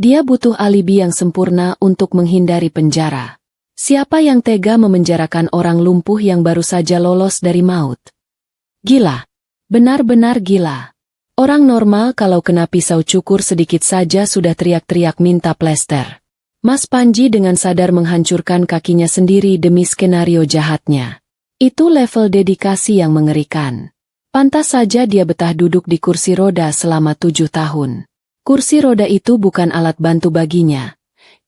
A: Dia butuh alibi yang sempurna untuk menghindari penjara. Siapa yang tega memenjarakan orang lumpuh yang baru saja lolos dari maut? Gila. Benar-benar gila. Orang normal kalau kena pisau cukur sedikit saja sudah teriak-teriak minta plester. Mas Panji dengan sadar menghancurkan kakinya sendiri demi skenario jahatnya. Itu level dedikasi yang mengerikan. Pantas saja dia betah duduk di kursi roda selama 7 tahun. Kursi roda itu bukan alat bantu baginya.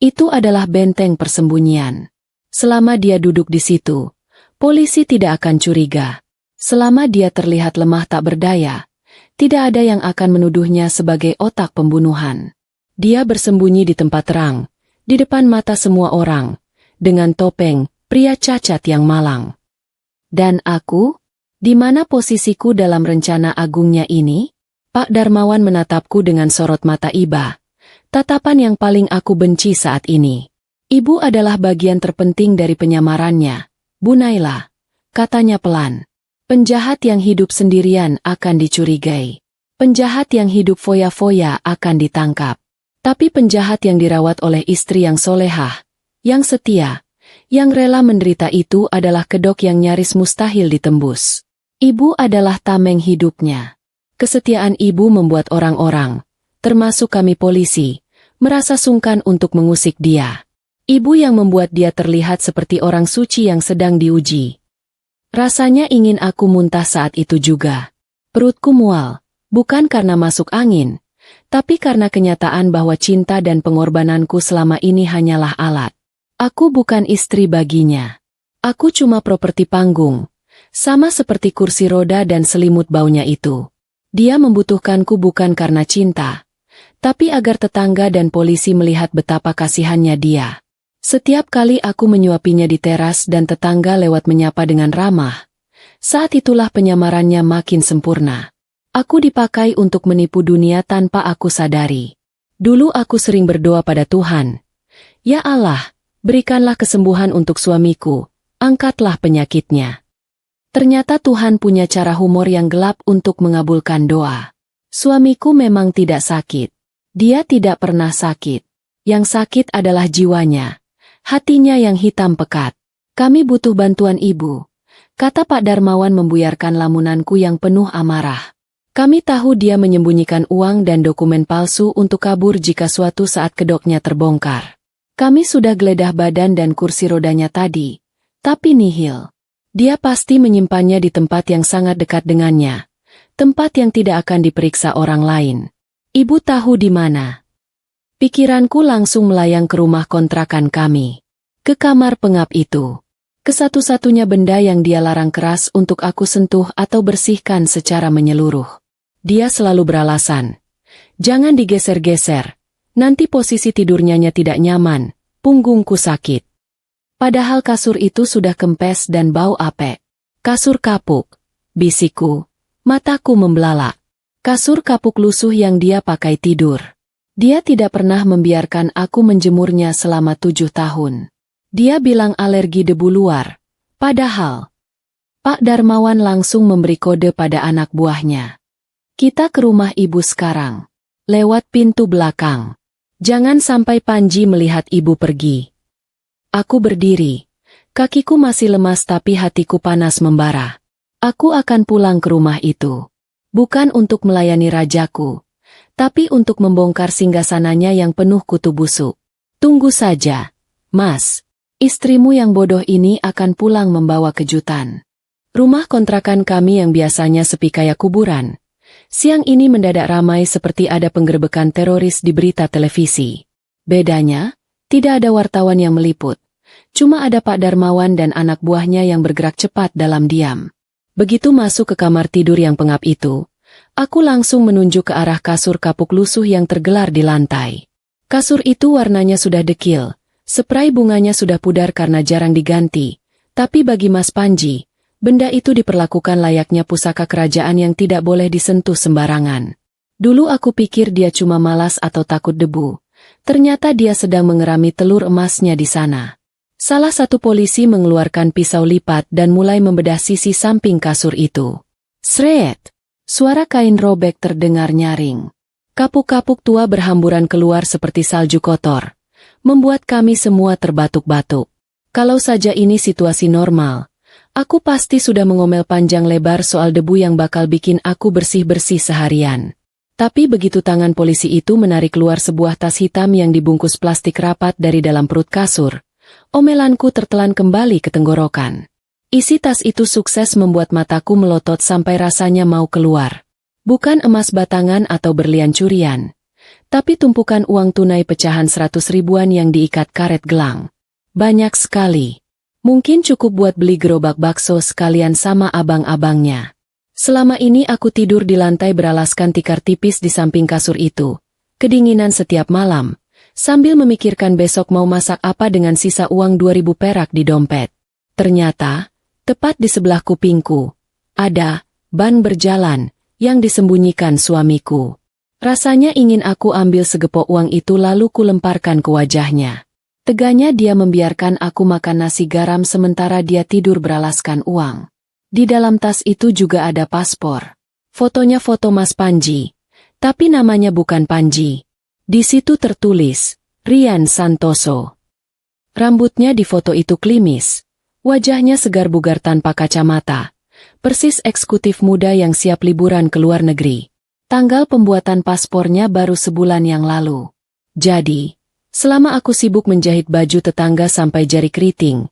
A: Itu adalah benteng persembunyian. Selama dia duduk di situ, polisi tidak akan curiga. Selama dia terlihat lemah tak berdaya, tidak ada yang akan menuduhnya sebagai otak pembunuhan. Dia bersembunyi di tempat terang, di depan mata semua orang, dengan topeng, pria cacat yang malang. Dan aku? Di mana posisiku dalam rencana agungnya ini? Pak Darmawan menatapku dengan sorot mata iba. Tatapan yang paling aku benci saat ini. Ibu adalah bagian terpenting dari penyamarannya, Bu Naila, katanya pelan. Penjahat yang hidup sendirian akan dicurigai. Penjahat yang hidup foya-foya akan ditangkap. Tapi penjahat yang dirawat oleh istri yang solehah, yang setia, yang rela menderita itu adalah kedok yang nyaris mustahil ditembus. Ibu adalah tameng hidupnya. Kesetiaan ibu membuat orang-orang, termasuk kami polisi, merasa sungkan untuk mengusik dia. Ibu yang membuat dia terlihat seperti orang suci yang sedang diuji. Rasanya ingin aku muntah saat itu juga. Perutku mual, bukan karena masuk angin, tapi karena kenyataan bahwa cinta dan pengorbananku selama ini hanyalah alat. Aku bukan istri baginya. Aku cuma properti panggung, sama seperti kursi roda dan selimut baunya itu. Dia membutuhkanku bukan karena cinta, tapi agar tetangga dan polisi melihat betapa kasihannya dia. Setiap kali aku menyuapinya di teras dan tetangga lewat menyapa dengan ramah, saat itulah penyamarannya makin sempurna. Aku dipakai untuk menipu dunia tanpa aku sadari. Dulu aku sering berdoa pada Tuhan, "Ya Allah, berikanlah kesembuhan untuk suamiku, angkatlah penyakitnya." Ternyata Tuhan punya cara humor yang gelap untuk mengabulkan doa. Suamiku memang tidak sakit. Dia tidak pernah sakit. Yang sakit adalah jiwanya. Hatinya yang hitam pekat. "Kami butuh bantuan ibu," kata Pak Darmawan membuyarkan lamunanku yang penuh amarah. Kami tahu dia menyembunyikan uang dan dokumen palsu untuk kabur jika suatu saat kedoknya terbongkar. Kami sudah geledah badan dan kursi rodanya tadi, tapi nihil. Dia pasti menyimpannya di tempat yang sangat dekat dengannya, tempat yang tidak akan diperiksa orang lain. Ibu tahu di mana? Pikiranku langsung melayang ke rumah kontrakan kami, ke kamar pengap itu. Kesatu-satunya benda yang dia larang keras untuk aku sentuh atau bersihkan secara menyeluruh. Dia selalu beralasan, "Jangan digeser-geser, nanti posisi tidurnya tidak nyaman, punggungku sakit." Padahal kasur itu sudah kempes dan bau apek. "Kasur kapuk," bisikku. Mataku membelalak. Kasur kapuk lusuh yang dia pakai tidur. Dia tidak pernah membiarkan aku menjemurnya selama 7 tahun. Dia bilang alergi debu luar. Padahal, Pak Darmawan langsung memberi kode pada anak buahnya. "Kita ke rumah ibu sekarang. Lewat pintu belakang. Jangan sampai Panji melihat ibu pergi." Aku berdiri. Kakiku masih lemas tapi hatiku panas membara. Aku akan pulang ke rumah itu. Bukan untuk melayani rajaku, tapi untuk membongkar singgasananya yang penuh kutu busuk. "Tunggu saja, Mas. Istrimu yang bodoh ini akan pulang membawa kejutan." Rumah kontrakan kami yang biasanya sepi kayak kuburan, siang ini mendadak ramai seperti ada penggerebekan teroris di berita televisi. Bedanya, tidak ada wartawan yang meliput. Cuma ada Pak Darmawan dan anak buahnya yang bergerak cepat dalam diam. Begitu masuk ke kamar tidur yang pengap itu, aku langsung menunjuk ke arah kasur kapuk lusuh yang tergelar di lantai. Kasur itu warnanya sudah dekil, spray bunganya sudah pudar karena jarang diganti, tapi bagi Mas Panji, benda itu diperlakukan layaknya pusaka kerajaan yang tidak boleh disentuh sembarangan. Dulu aku pikir dia cuma malas atau takut debu. Ternyata dia sedang mengerami telur emasnya di sana. Salah satu polisi mengeluarkan pisau lipat dan mulai membedah sisi samping kasur itu. Sret! Suara kain robek terdengar nyaring. Kapuk-kapuk tua berhamburan keluar seperti salju kotor, membuat kami semua terbatuk-batuk. Kalau saja ini situasi normal, aku pasti sudah mengomel panjang lebar soal debu yang bakal bikin aku bersih-bersih seharian. Tapi begitu tangan polisi itu menarik keluar sebuah tas hitam yang dibungkus plastik rapat dari dalam perut kasur, omelanku tertelan kembali ke tenggorokan. Isi tas itu sukses membuat mataku melotot sampai rasanya mau keluar. Bukan emas batangan atau berlian curian, tapi tumpukan uang tunai pecahan 100 ribuan yang diikat karet gelang. Banyak sekali. Mungkin cukup buat beli gerobak bakso sekalian sama abang-abangnya. Selama ini aku tidur di lantai beralaskan tikar tipis di samping kasur itu. Kedinginan setiap malam, sambil memikirkan besok mau masak apa dengan sisa uang 2000 perak di dompet. Ternyata, tepat di sebelah kupingku, ada ban berjalan yang disembunyikan suamiku. Rasanya ingin aku ambil segepok uang itu lalu kulemparkan ke wajahnya. Teganya dia membiarkan aku makan nasi garam sementara dia tidur beralaskan uang. Di dalam tas itu juga ada paspor. Fotonya foto Mas Panji, tapi namanya bukan Panji. Di situ tertulis, Rian Santoso. Rambutnya di foto itu klimis. Wajahnya segar bugar tanpa kacamata. Persis eksekutif muda yang siap liburan ke luar negeri. Tanggal pembuatan paspornya baru sebulan yang lalu. Jadi, selama aku sibuk menjahit baju tetangga sampai jari keriting,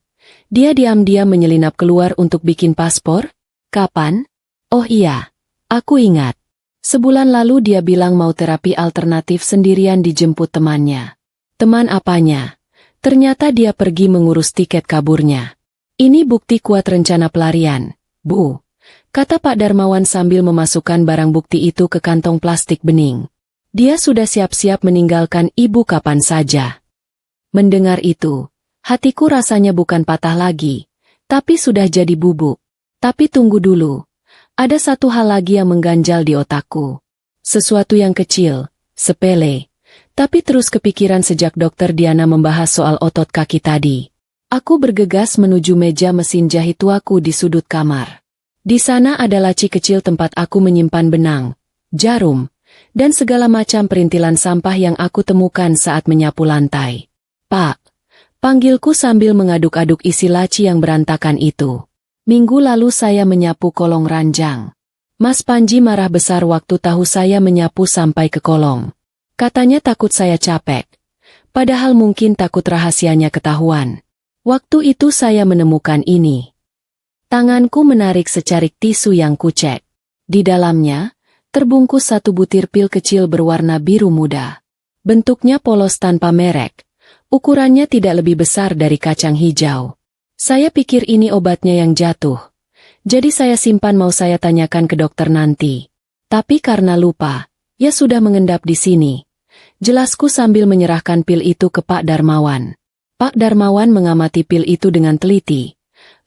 A: dia diam-diam menyelinap keluar untuk bikin paspor? Kapan? Oh iya, aku ingat. Sebulan lalu dia bilang mau terapi alternatif sendirian dijemput temannya. Teman apanya? Ternyata dia pergi mengurus tiket kaburnya. Ini bukti kuat rencana pelarian, Bu. kata Pak Darmawan sambil memasukkan barang bukti itu ke kantong plastik bening. Dia sudah siap-siap meninggalkan ibu kapan saja. Mendengar itu, hatiku rasanya bukan patah lagi, tapi sudah jadi bubuk. Tapi tunggu dulu, ada satu hal lagi yang mengganjal di otakku. Sesuatu yang kecil, sepele, tapi terus kepikiran sejak Dokter Diana membahas soal otot kaki tadi. Aku bergegas menuju meja mesin jahit tuaku di sudut kamar. Di sana ada laci kecil tempat aku menyimpan benang, jarum, dan segala macam perintilan sampah yang aku temukan saat menyapu lantai. "Pak," panggilku sambil mengaduk-aduk isi laci yang berantakan itu. "Minggu lalu saya menyapu kolong ranjang." Mas Panji marah besar waktu tahu saya menyapu sampai ke kolong. Katanya takut saya capek. Padahal mungkin takut rahasianya ketahuan. Waktu itu saya menemukan ini. Tanganku menarik secarik tisu yang kucek. Di dalamnya, terbungkus satu butir pil kecil berwarna biru muda. Bentuknya polos tanpa merek. Ukurannya tidak lebih besar dari kacang hijau. Saya pikir ini obatnya yang jatuh. Jadi saya simpan mau saya tanyakan ke dokter nanti. Tapi karena lupa, ya sudah mengendap di sini. Jelasku sambil menyerahkan pil itu ke Pak Darmawan. Pak Darmawan mengamati pil itu dengan teliti,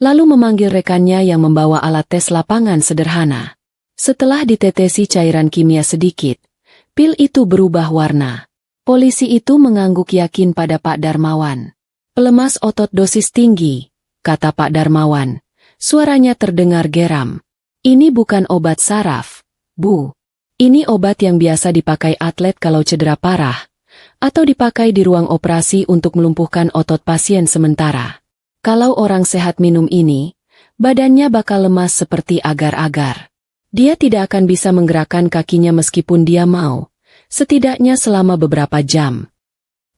A: lalu memanggil rekannya yang membawa alat tes lapangan sederhana. Setelah ditetesi cairan kimia sedikit, pil itu berubah warna. Polisi itu mengangguk yakin pada Pak Darmawan. "Pelemas otot dosis tinggi," kata Pak Darmawan. Suaranya terdengar geram. "Ini bukan obat saraf, Bu. Ini obat yang biasa dipakai atlet kalau cedera parah, atau dipakai di ruang operasi untuk melumpuhkan otot pasien sementara. Kalau orang sehat minum ini, badannya bakal lemas seperti agar-agar. Dia tidak akan bisa menggerakkan kakinya meskipun dia mau, setidaknya selama beberapa jam."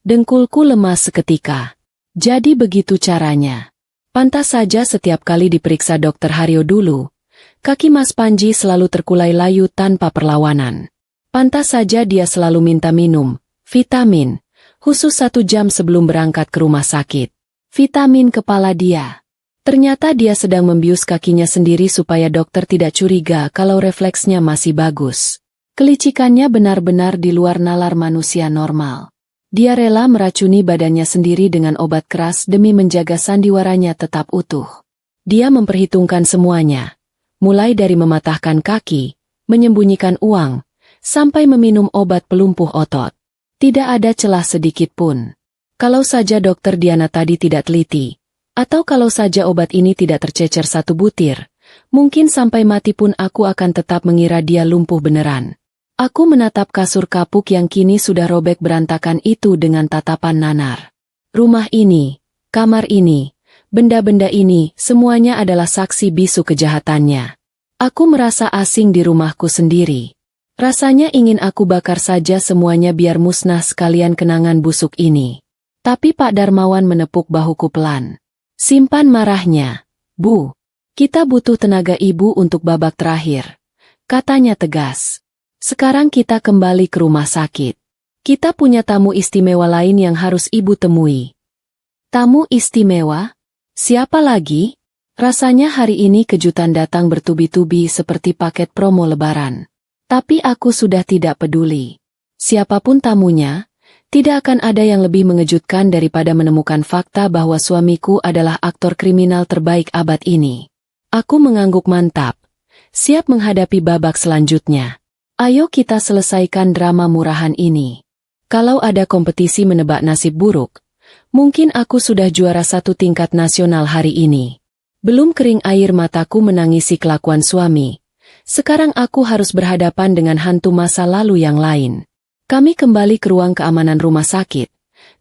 A: Dengkulku lemas seketika. Jadi begitu caranya. Pantas saja setiap kali diperiksa Dokter Haryo dulu, kaki Mas Panji selalu terkulai layu tanpa perlawanan. Pantas saja dia selalu minta minum vitamin, khusus 1 jam sebelum berangkat ke rumah sakit. Vitamin kepala dia. Ternyata dia sedang membius kakinya sendiri supaya dokter tidak curiga kalau refleksnya masih bagus. Kelicikannya benar-benar di luar nalar manusia normal. Dia rela meracuni badannya sendiri dengan obat keras demi menjaga sandiwaranya tetap utuh. Dia memperhitungkan semuanya, mulai dari mematahkan kaki, menyembunyikan uang, sampai meminum obat pelumpuh otot. Tidak ada celah sedikit pun. Kalau saja Dokter Diana tadi tidak teliti, atau kalau saja obat ini tidak tercecer 1 butir, mungkin sampai mati pun aku akan tetap mengira dia lumpuh beneran. Aku menatap kasur kapuk yang kini sudah robek berantakan itu dengan tatapan nanar. Rumah ini, kamar ini, benda-benda ini, semuanya adalah saksi bisu kejahatannya. Aku merasa asing di rumahku sendiri. Rasanya ingin aku bakar saja semuanya biar musnah sekalian kenangan busuk ini. Tapi Pak Darmawan menepuk bahuku pelan. "Simpan marahnya, Bu. Kita butuh tenaga ibu untuk babak terakhir," katanya tegas. "Sekarang kita kembali ke rumah sakit. Kita punya tamu istimewa lain yang harus ibu temui." "Tamu istimewa? Siapa lagi?" Rasanya hari ini kejutan datang bertubi-tubi seperti paket promo lebaran. Tapi aku sudah tidak peduli. Siapapun tamunya, tidak akan ada yang lebih mengejutkan daripada menemukan fakta bahwa suamiku adalah aktor kriminal terbaik abad ini. Aku mengangguk mantap, siap menghadapi babak selanjutnya. Ayo kita selesaikan drama murahan ini. Kalau ada kompetisi menebak nasib buruk, mungkin aku sudah juara 1 tingkat nasional hari ini. Belum kering air mataku menangisi kelakuan suami. Sekarang aku harus berhadapan dengan hantu masa lalu yang lain. Kami kembali ke ruang keamanan rumah sakit,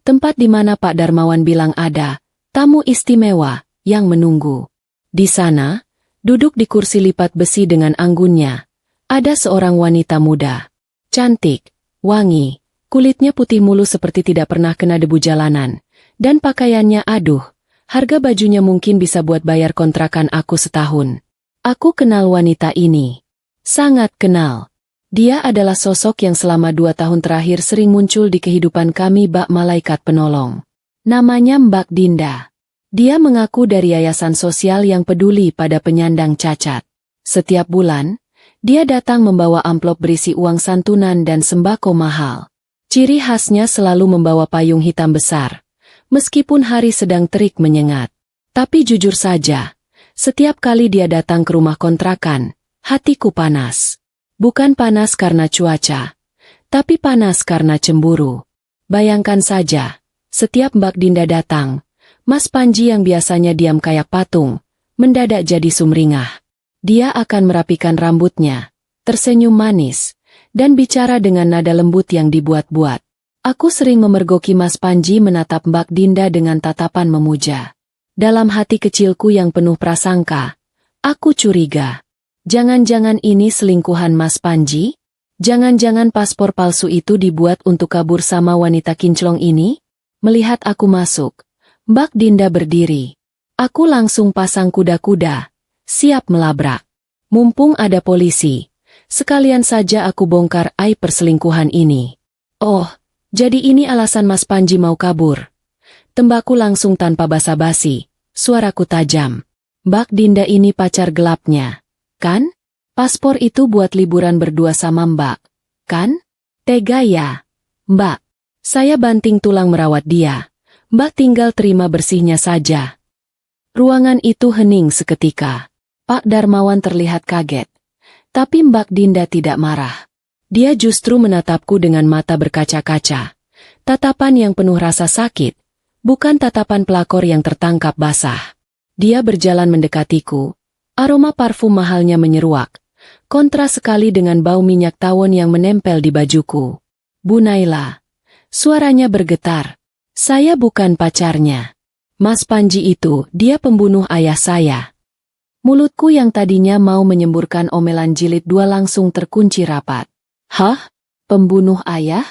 A: tempat di mana Pak Darmawan bilang ada tamu istimewa yang menunggu. Di sana, duduk di kursi lipat besi dengan anggunnya, ada seorang wanita muda. Cantik, wangi, kulitnya putih mulus seperti tidak pernah kena debu jalanan, dan pakaiannya aduh, harga bajunya mungkin bisa buat bayar kontrakan aku setahun. Aku kenal wanita ini. Sangat kenal. Dia adalah sosok yang selama 2 tahun terakhir sering muncul di kehidupan kami bak malaikat penolong. Namanya Mbak Dinda. Dia mengaku dari yayasan sosial yang peduli pada penyandang cacat. Setiap bulan, dia datang membawa amplop berisi uang santunan dan sembako mahal. Ciri khasnya selalu membawa payung hitam besar, meskipun hari sedang terik menyengat. Tapi jujur saja, setiap kali dia datang ke rumah kontrakan, hatiku panas. Bukan panas karena cuaca, tapi panas karena cemburu. Bayangkan saja, setiap Mbak Dinda datang, Mas Panji yang biasanya diam kayak patung, mendadak jadi sumringah. Dia akan merapikan rambutnya, tersenyum manis, dan bicara dengan nada lembut yang dibuat-buat. Aku sering memergoki Mas Panji menatap Mbak Dinda dengan tatapan memuja. Dalam hati kecilku yang penuh prasangka, aku curiga. Jangan-jangan ini selingkuhan Mas Panji? Jangan-jangan paspor palsu itu dibuat untuk kabur sama wanita kinclong ini? Melihat aku masuk, Mbak Dinda berdiri. Aku langsung pasang kuda-kuda, siap melabrak. Mumpung ada polisi, sekalian saja aku bongkar aib perselingkuhan ini. Oh, jadi ini alasan Mas Panji mau kabur. Tembakku langsung tanpa basa-basi, suaraku tajam. Mbak Dinda ini pacar gelapnya, kan? Paspor itu buat liburan berdua sama Mbak, kan? Tega ya, Mbak. Saya banting tulang merawat dia. Mbak tinggal terima bersihnya saja. Ruangan itu hening seketika. Pak Darmawan terlihat kaget. Tapi Mbak Dinda tidak marah. Dia justru menatapku dengan mata berkaca-kaca. Tatapan yang penuh rasa sakit, bukan tatapan pelakor yang tertangkap basah. Dia berjalan mendekatiku. Aroma parfum mahalnya menyeruak. Kontras sekali dengan bau minyak tawon yang menempel di bajuku. Bu Naila. Suaranya bergetar. Saya bukan pacarnya. Mas Panji itu, dia pembunuh ayah saya. Mulutku yang tadinya mau menyemburkan omelan jilid dua langsung terkunci rapat. Hah? Pembunuh ayah?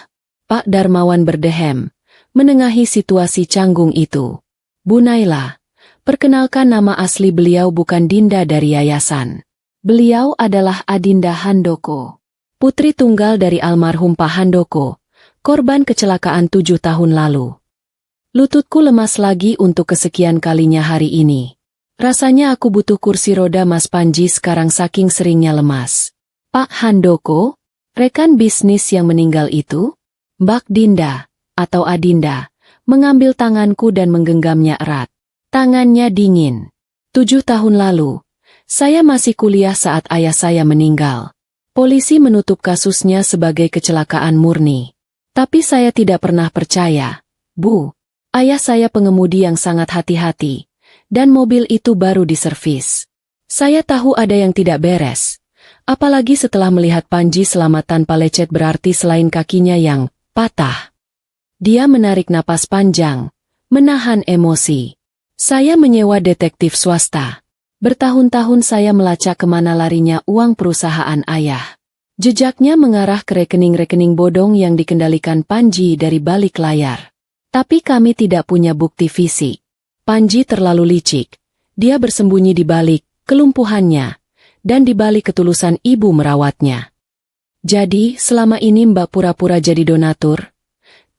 A: Pak Darmawan berdehem, menengahi situasi canggung itu. Bu Naila, perkenalkan nama asli beliau bukan Dinda dari yayasan. Beliau adalah Adinda Handoko, putri tunggal dari almarhum Pak Handoko, korban kecelakaan 7 tahun lalu. Lututku lemas lagi untuk kesekian kalinya hari ini. Rasanya aku butuh kursi roda Mas Panji sekarang saking seringnya lemas. Pak Handoko, rekan bisnis yang meninggal itu? Mbak Dinda, atau Adinda, mengambil tanganku dan menggenggamnya erat. Tangannya dingin. 7 tahun lalu, saya masih kuliah saat ayah saya meninggal. Polisi menutup kasusnya sebagai kecelakaan murni. Tapi saya tidak pernah percaya. Bu, ayah saya pengemudi yang sangat hati-hati, dan mobil itu baru diservis. Saya tahu ada yang tidak beres. Apalagi setelah melihat Panji selamat tanpa lecet berarti selain kakinya yang patah. Dia menarik napas panjang, menahan emosi. Saya menyewa detektif swasta. Bertahun-tahun saya melacak kemana larinya uang perusahaan ayah. Jejaknya mengarah ke rekening-rekening bodong yang dikendalikan Panji dari balik layar. Tapi kami tidak punya bukti fisik. Panji terlalu licik. Dia bersembunyi di balik kelumpuhannya, dan di balik ketulusan ibu merawatnya. Jadi, selama ini Mbak pura-pura jadi donatur?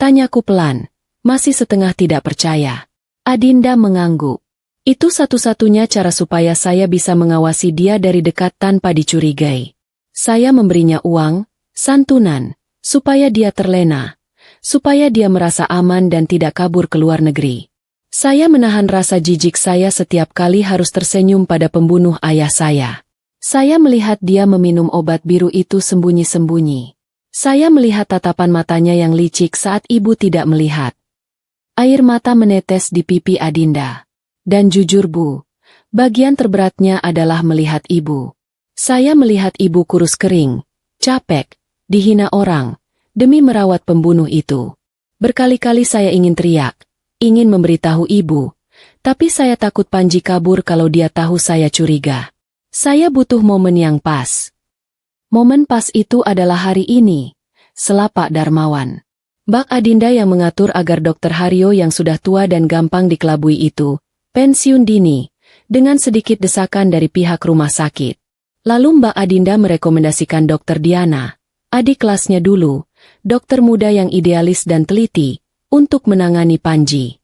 A: Tanyaku pelan, masih setengah tidak percaya. Adinda mengangguk. Itu satu-satunya cara supaya saya bisa mengawasi dia dari dekat tanpa dicurigai. Saya memberinya uang, santunan, supaya dia terlena, supaya dia merasa aman dan tidak kabur ke luar negeri. Saya menahan rasa jijik saya setiap kali harus tersenyum pada pembunuh ayah saya. Saya melihat dia meminum obat biru itu sembunyi-sembunyi. Saya melihat tatapan matanya yang licik saat ibu tidak melihat. Air mata menetes di pipi Adinda. Dan jujur Bu, bagian terberatnya adalah melihat ibu. Saya melihat ibu kurus kering, capek, dihina orang, demi merawat pembunuh itu. Berkali-kali saya ingin teriak, ingin memberitahu ibu, tapi saya takut Panji kabur kalau dia tahu saya curiga. Saya butuh momen yang pas. Momen pas itu adalah hari ini, sela Pak Darmawan. Mbak Adinda yang mengatur agar Dokter Haryo yang sudah tua dan gampang dikelabui itu, pensiun dini, dengan sedikit desakan dari pihak rumah sakit. Lalu Mbak Adinda merekomendasikan Dokter Diana, adik kelasnya dulu, dokter muda yang idealis dan teliti, untuk menangani Panji.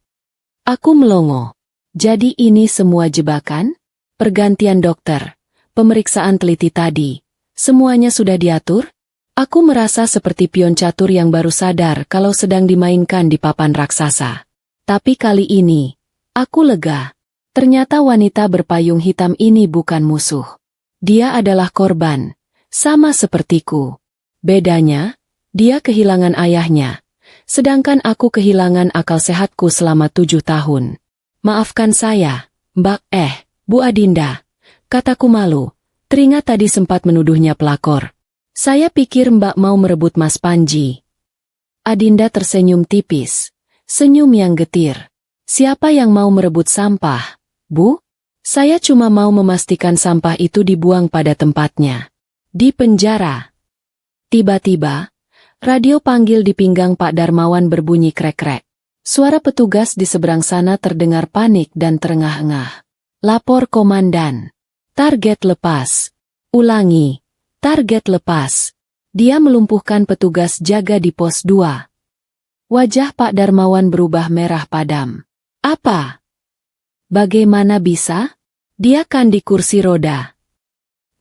A: Aku melongo. Jadi ini semua jebakan? Pergantian dokter. pemeriksaan teliti tadi, semuanya sudah diatur? Aku merasa seperti pion catur yang baru sadar kalau sedang dimainkan di papan raksasa. Tapi kali ini, aku lega. Ternyata wanita berpayung hitam ini bukan musuh. Dia adalah korban, sama sepertiku. Bedanya, dia kehilangan ayahnya, sedangkan aku kehilangan akal sehatku selama 7 tahun. Maafkan saya, Mbak, Bu Adinda, kataku malu, teringat tadi sempat menuduhnya pelakor. Saya pikir Mbak mau merebut Mas Panji. Adinda tersenyum tipis, senyum yang getir. Siapa yang mau merebut sampah, Bu? Saya cuma mau memastikan sampah itu dibuang pada tempatnya. Di penjara. Tiba-tiba, radio panggil di pinggang Pak Darmawan berbunyi krek-krek. Suara petugas di seberang sana terdengar panik dan terengah-engah. Lapor komandan. Target lepas. Ulangi. Target lepas. Dia melumpuhkan petugas jaga di pos 2. Wajah Pak Darmawan berubah merah padam. Apa? Bagaimana bisa? Dia kan di kursi roda.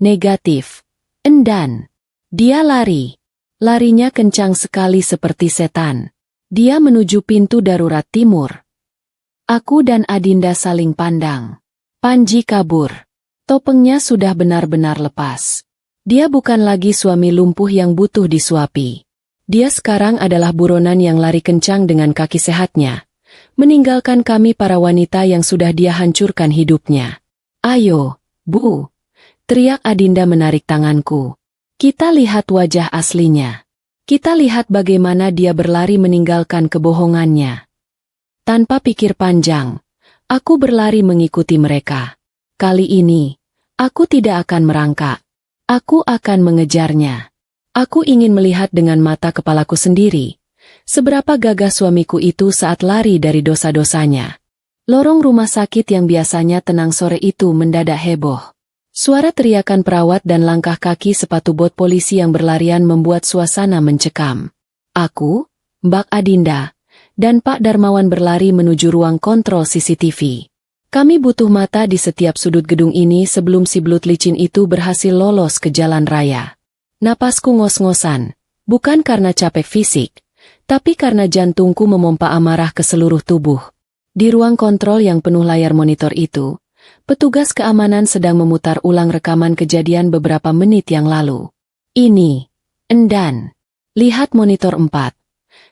A: Negatif. Endan. Dia lari. Larinya kencang sekali seperti setan. Dia menuju pintu darurat timur. Aku dan Adinda saling pandang. Panji kabur. Topengnya sudah benar-benar lepas. Dia bukan lagi suami lumpuh yang butuh disuapi. Dia sekarang adalah buronan yang lari kencang dengan kaki sehatnya, meninggalkan kami para wanita yang sudah dia hancurkan hidupnya. Ayo, Bu, teriak Adinda menarik tanganku. Kita lihat wajah aslinya. Kita lihat bagaimana dia berlari meninggalkan kebohongannya. Tanpa pikir panjang, aku berlari mengikuti mereka. Kali ini, aku tidak akan merangkak. Aku akan mengejarnya. Aku ingin melihat dengan mata kepalaku sendiri, seberapa gagah suamiku itu saat lari dari dosa-dosanya. Lorong rumah sakit yang biasanya tenang sore itu mendadak heboh. Suara teriakan perawat dan langkah kaki sepatu bot polisi yang berlarian membuat suasana mencekam. Aku, Mbak Adinda, dan Pak Darmawan berlari menuju ruang kontrol CCTV. Kami butuh mata di setiap sudut gedung ini sebelum si belut licin itu berhasil lolos ke jalan raya. Napasku ngos-ngosan, bukan karena capek fisik, tapi karena jantungku memompa amarah ke seluruh tubuh. Di ruang kontrol yang penuh layar monitor itu, petugas keamanan sedang memutar ulang rekaman kejadian beberapa menit yang lalu. Ini, Endan. Lihat monitor 4.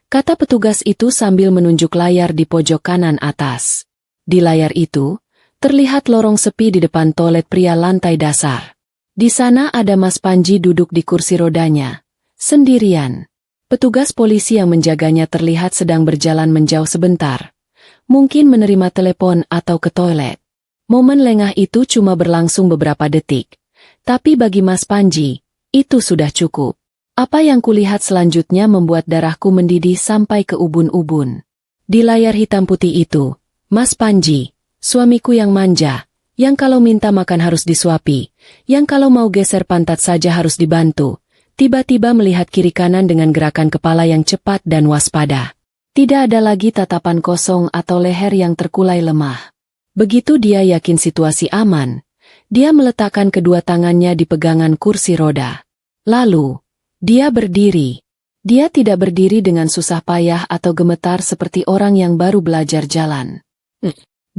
A: Kata petugas itu sambil menunjuk layar di pojok kanan atas. Di layar itu, terlihat lorong sepi di depan toilet pria lantai dasar. Di sana ada Mas Panji duduk di kursi rodanya, sendirian. Petugas polisi yang menjaganya terlihat sedang berjalan menjauh sebentar. Mungkin menerima telepon atau ke toilet. Momen lengah itu cuma berlangsung beberapa detik. Tapi bagi Mas Panji, itu sudah cukup. Apa yang kulihat selanjutnya membuat darahku mendidih sampai ke ubun-ubun. Di layar hitam putih itu, Mas Panji, suamiku yang manja, yang kalau minta makan harus disuapi, yang kalau mau geser pantat saja harus dibantu, tiba-tiba melihat kiri kanan dengan gerakan kepala yang cepat dan waspada. Tidak ada lagi tatapan kosong atau leher yang terkulai lemah. Begitu dia yakin situasi aman, dia meletakkan kedua tangannya di pegangan kursi roda. Lalu, dia berdiri. Dia tidak berdiri dengan susah payah atau gemetar seperti orang yang baru belajar jalan.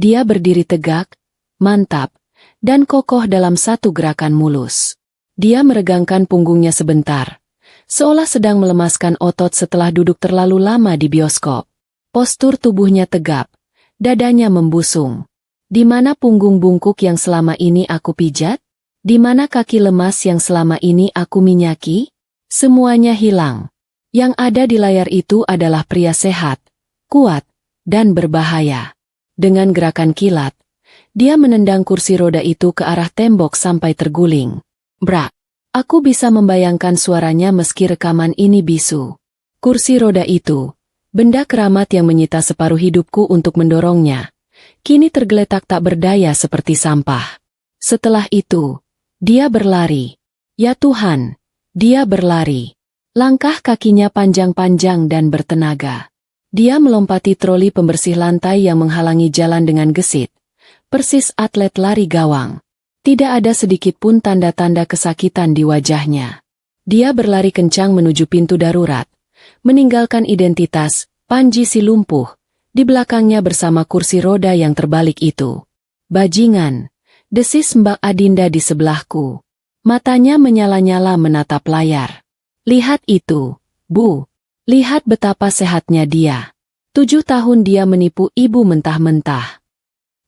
A: Dia berdiri tegak, mantap, dan kokoh dalam satu gerakan mulus. Dia meregangkan punggungnya sebentar, seolah sedang melemaskan otot setelah duduk terlalu lama di bioskop. Postur tubuhnya tegap, dadanya membusung. Di mana punggung bungkuk yang selama ini aku pijat? Di mana kaki lemas yang selama ini aku minyaki? Semuanya hilang. Yang ada di layar itu adalah pria sehat, kuat, dan berbahaya. Dengan gerakan kilat, dia menendang kursi roda itu ke arah tembok sampai terguling. Brak! Aku bisa membayangkan suaranya meski rekaman ini bisu. Kursi roda itu, benda keramat yang menyita separuh hidupku untuk mendorongnya, kini tergeletak tak berdaya seperti sampah. Setelah itu, dia berlari. Ya Tuhan, dia berlari. Langkah kakinya panjang-panjang dan bertenaga. Dia melompati troli pembersih lantai yang menghalangi jalan dengan gesit. Persis atlet lari gawang. Tidak ada sedikit pun tanda-tanda kesakitan di wajahnya. Dia berlari kencang menuju pintu darurat, meninggalkan identitas Panji si lumpuh di belakangnya bersama kursi roda yang terbalik itu. Bajingan, desis Mbak Adinda di sebelahku. Matanya menyala-nyala menatap layar. Lihat itu, Bu. Lihat betapa sehatnya dia. 7 tahun dia menipu ibu mentah-mentah.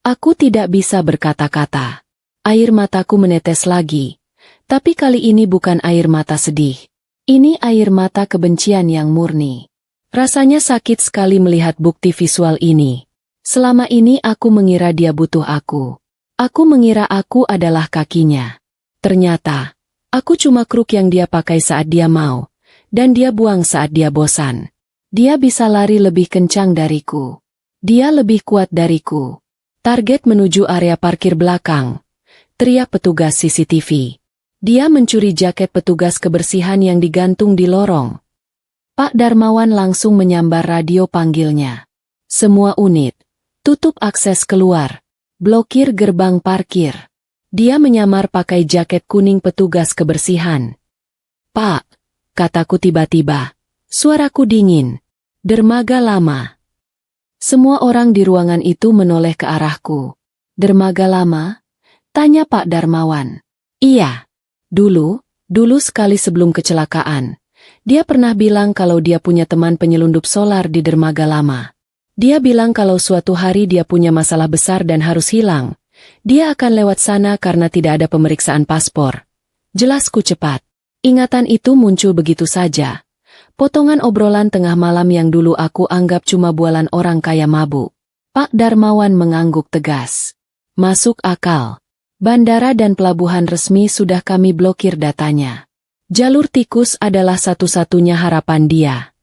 A: Aku tidak bisa berkata-kata. Air mataku menetes lagi. Tapi kali ini bukan air mata sedih. Ini air mata kebencian yang murni. Rasanya sakit sekali melihat bukti visual ini. Selama ini aku mengira dia butuh aku. Aku mengira aku adalah kakinya. Ternyata, aku cuma kruk yang dia pakai saat dia mau, dan dia buang saat dia bosan. Dia bisa lari lebih kencang dariku. Dia lebih kuat dariku. Target menuju area parkir belakang. Teriak petugas CCTV. Dia mencuri jaket petugas kebersihan yang digantung di lorong. Pak Darmawan langsung menyambar radio panggilnya. Semua unit, tutup akses keluar, blokir gerbang parkir. Dia menyamar pakai jaket kuning petugas kebersihan. Pak, kataku tiba-tiba, suaraku dingin. Dermaga lama. Semua orang di ruangan itu menoleh ke arahku. Dermaga lama? Tanya Pak Darmawan. Iya, dulu sekali sebelum kecelakaan. Dia pernah bilang kalau dia punya teman penyelundup solar di dermaga lama. Dia bilang kalau suatu hari dia punya masalah besar dan harus hilang. Dia akan lewat sana karena tidak ada pemeriksaan paspor. Jelasku cepat. Ingatan itu muncul begitu saja. Potongan obrolan tengah malam yang dulu aku anggap cuma bualan orang kaya mabuk. Pak Darmawan mengangguk tegas. Masuk akal. Bandara dan pelabuhan resmi sudah kami blokir datanya. Jalur tikus adalah satu-satunya harapan dia.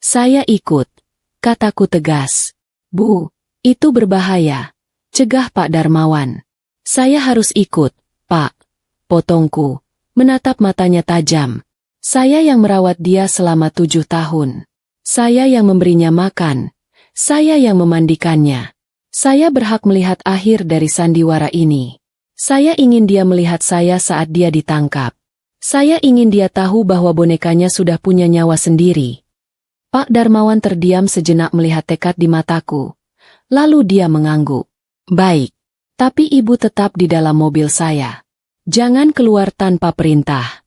A: Saya ikut, kataku tegas. Bu, itu berbahaya. Cegah Pak Darmawan. Saya harus ikut, Pak. Potongku, menatap matanya tajam. Saya yang merawat dia selama 7 tahun. Saya yang memberinya makan. Saya yang memandikannya. Saya berhak melihat akhir dari sandiwara ini. Saya ingin dia melihat saya saat dia ditangkap. Saya ingin dia tahu bahwa bonekanya sudah punya nyawa sendiri. Pak Darmawan terdiam sejenak melihat tekad di mataku. Lalu dia mengangguk. Baik, tapi ibu tetap di dalam mobil saya. Jangan keluar tanpa perintah.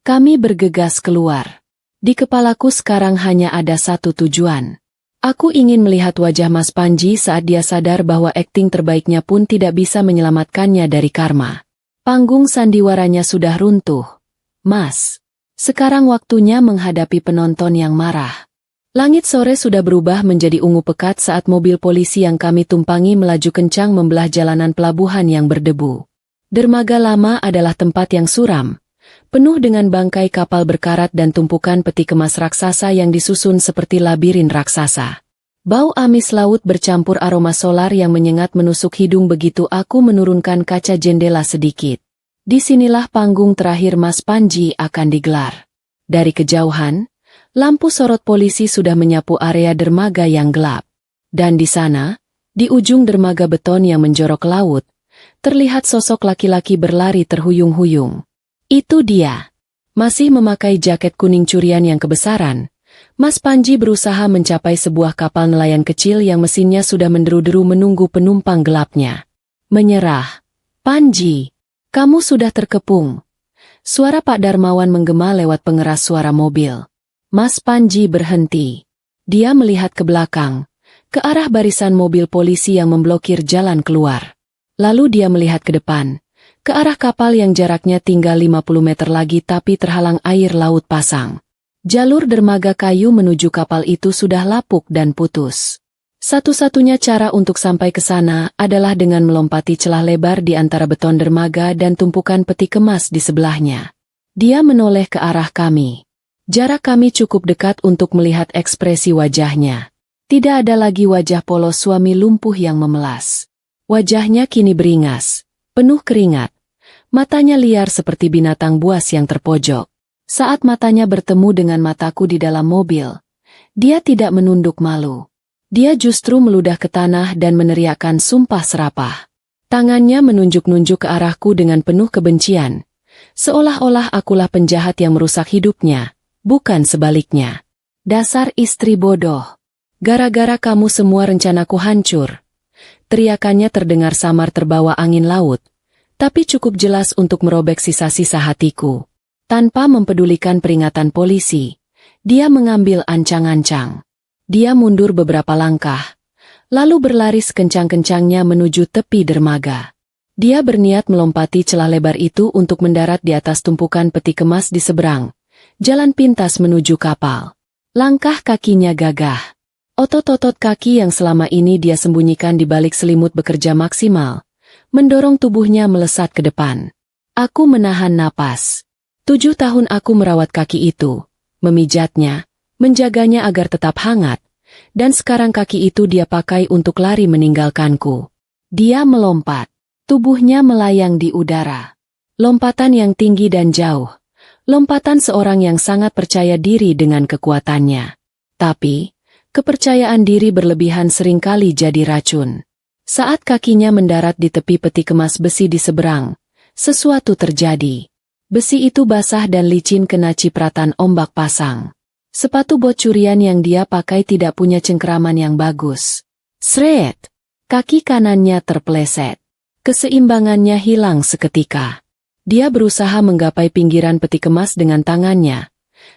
A: Kami bergegas keluar. Di kepalaku sekarang hanya ada satu tujuan. Aku ingin melihat wajah Mas Panji saat dia sadar bahwa akting terbaiknya pun tidak bisa menyelamatkannya dari karma. Panggung sandiwaranya sudah runtuh. Mas, sekarang waktunya menghadapi penonton yang marah. Langit sore sudah berubah menjadi ungu pekat saat mobil polisi yang kami tumpangi melaju kencang membelah jalanan pelabuhan yang berdebu. Dermaga lama adalah tempat yang suram, penuh dengan bangkai kapal berkarat dan tumpukan peti kemas raksasa yang disusun seperti labirin raksasa. Bau amis laut bercampur aroma solar yang menyengat menusuk hidung begitu aku menurunkan kaca jendela sedikit. Disinilah panggung terakhir Mas Panji akan digelar. Dari kejauhan, lampu sorot polisi sudah menyapu area dermaga yang gelap. Dan di sana, di ujung dermaga beton yang menjorok ke laut, terlihat sosok laki-laki berlari terhuyung-huyung. Itu dia. Masih memakai jaket kuning curian yang kebesaran, Mas Panji berusaha mencapai sebuah kapal nelayan kecil yang mesinnya sudah menderu-deru menunggu penumpang gelapnya. Menyerah. Panji. Kamu sudah terkepung. Suara Pak Darmawan menggema lewat pengeras suara mobil. Mas Panji berhenti. Dia melihat ke belakang, ke arah barisan mobil polisi yang memblokir jalan keluar. Lalu dia melihat ke depan, ke arah kapal yang jaraknya tinggal 50 meter lagi tapi terhalang air laut pasang. Jalur dermaga kayu menuju kapal itu sudah lapuk dan putus. Satu-satunya cara untuk sampai ke sana adalah dengan melompati celah lebar di antara beton dermaga dan tumpukan peti kemas di sebelahnya. Dia menoleh ke arah kami. Jarak kami cukup dekat untuk melihat ekspresi wajahnya. Tidak ada lagi wajah polos suami lumpuh yang memelas. Wajahnya kini beringas, penuh keringat. Matanya liar seperti binatang buas yang terpojok. Saat matanya bertemu dengan mataku di dalam mobil, dia tidak menunduk malu. Dia justru meludah ke tanah dan meneriakkan sumpah serapah. Tangannya menunjuk-nunjuk ke arahku dengan penuh kebencian. Seolah-olah akulah penjahat yang merusak hidupnya, bukan sebaliknya. Dasar istri bodoh. Gara-gara kamu semua rencanaku hancur. Teriakannya terdengar samar terbawa angin laut, tapi cukup jelas untuk merobek sisa-sisa hatiku. Tanpa mempedulikan peringatan polisi, dia mengambil ancang-ancang. Dia mundur beberapa langkah, lalu berlari sekencang-kencangnya menuju tepi dermaga. Dia berniat melompati celah lebar itu untuk mendarat di atas tumpukan peti kemas di seberang, jalan pintas menuju kapal. Langkah kakinya gagah. Otot-otot kaki yang selama ini dia sembunyikan di balik selimut bekerja maksimal, mendorong tubuhnya melesat ke depan. Aku menahan napas. 7 tahun aku merawat kaki itu, memijatnya, menjaganya agar tetap hangat, dan sekarang kaki itu dia pakai untuk lari meninggalkanku. Dia melompat. Tubuhnya melayang di udara. Lompatan yang tinggi dan jauh. Lompatan seorang yang sangat percaya diri dengan kekuatannya. Tapi, kepercayaan diri berlebihan seringkali jadi racun. Saat kakinya mendarat di tepi peti kemas besi di seberang, sesuatu terjadi. Besi itu basah dan licin kena cipratan ombak pasang. Sepatu bot curian yang dia pakai tidak punya cengkeraman yang bagus. Sret! Kaki kanannya terpeleset. Keseimbangannya hilang seketika. Dia berusaha menggapai pinggiran peti kemas dengan tangannya,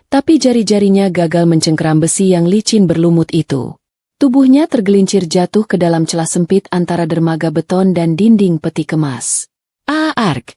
A: tapi jari-jarinya gagal mencengkeram besi yang licin berlumut itu. Tubuhnya tergelincir jatuh ke dalam celah sempit antara dermaga beton dan dinding peti kemas. Arg!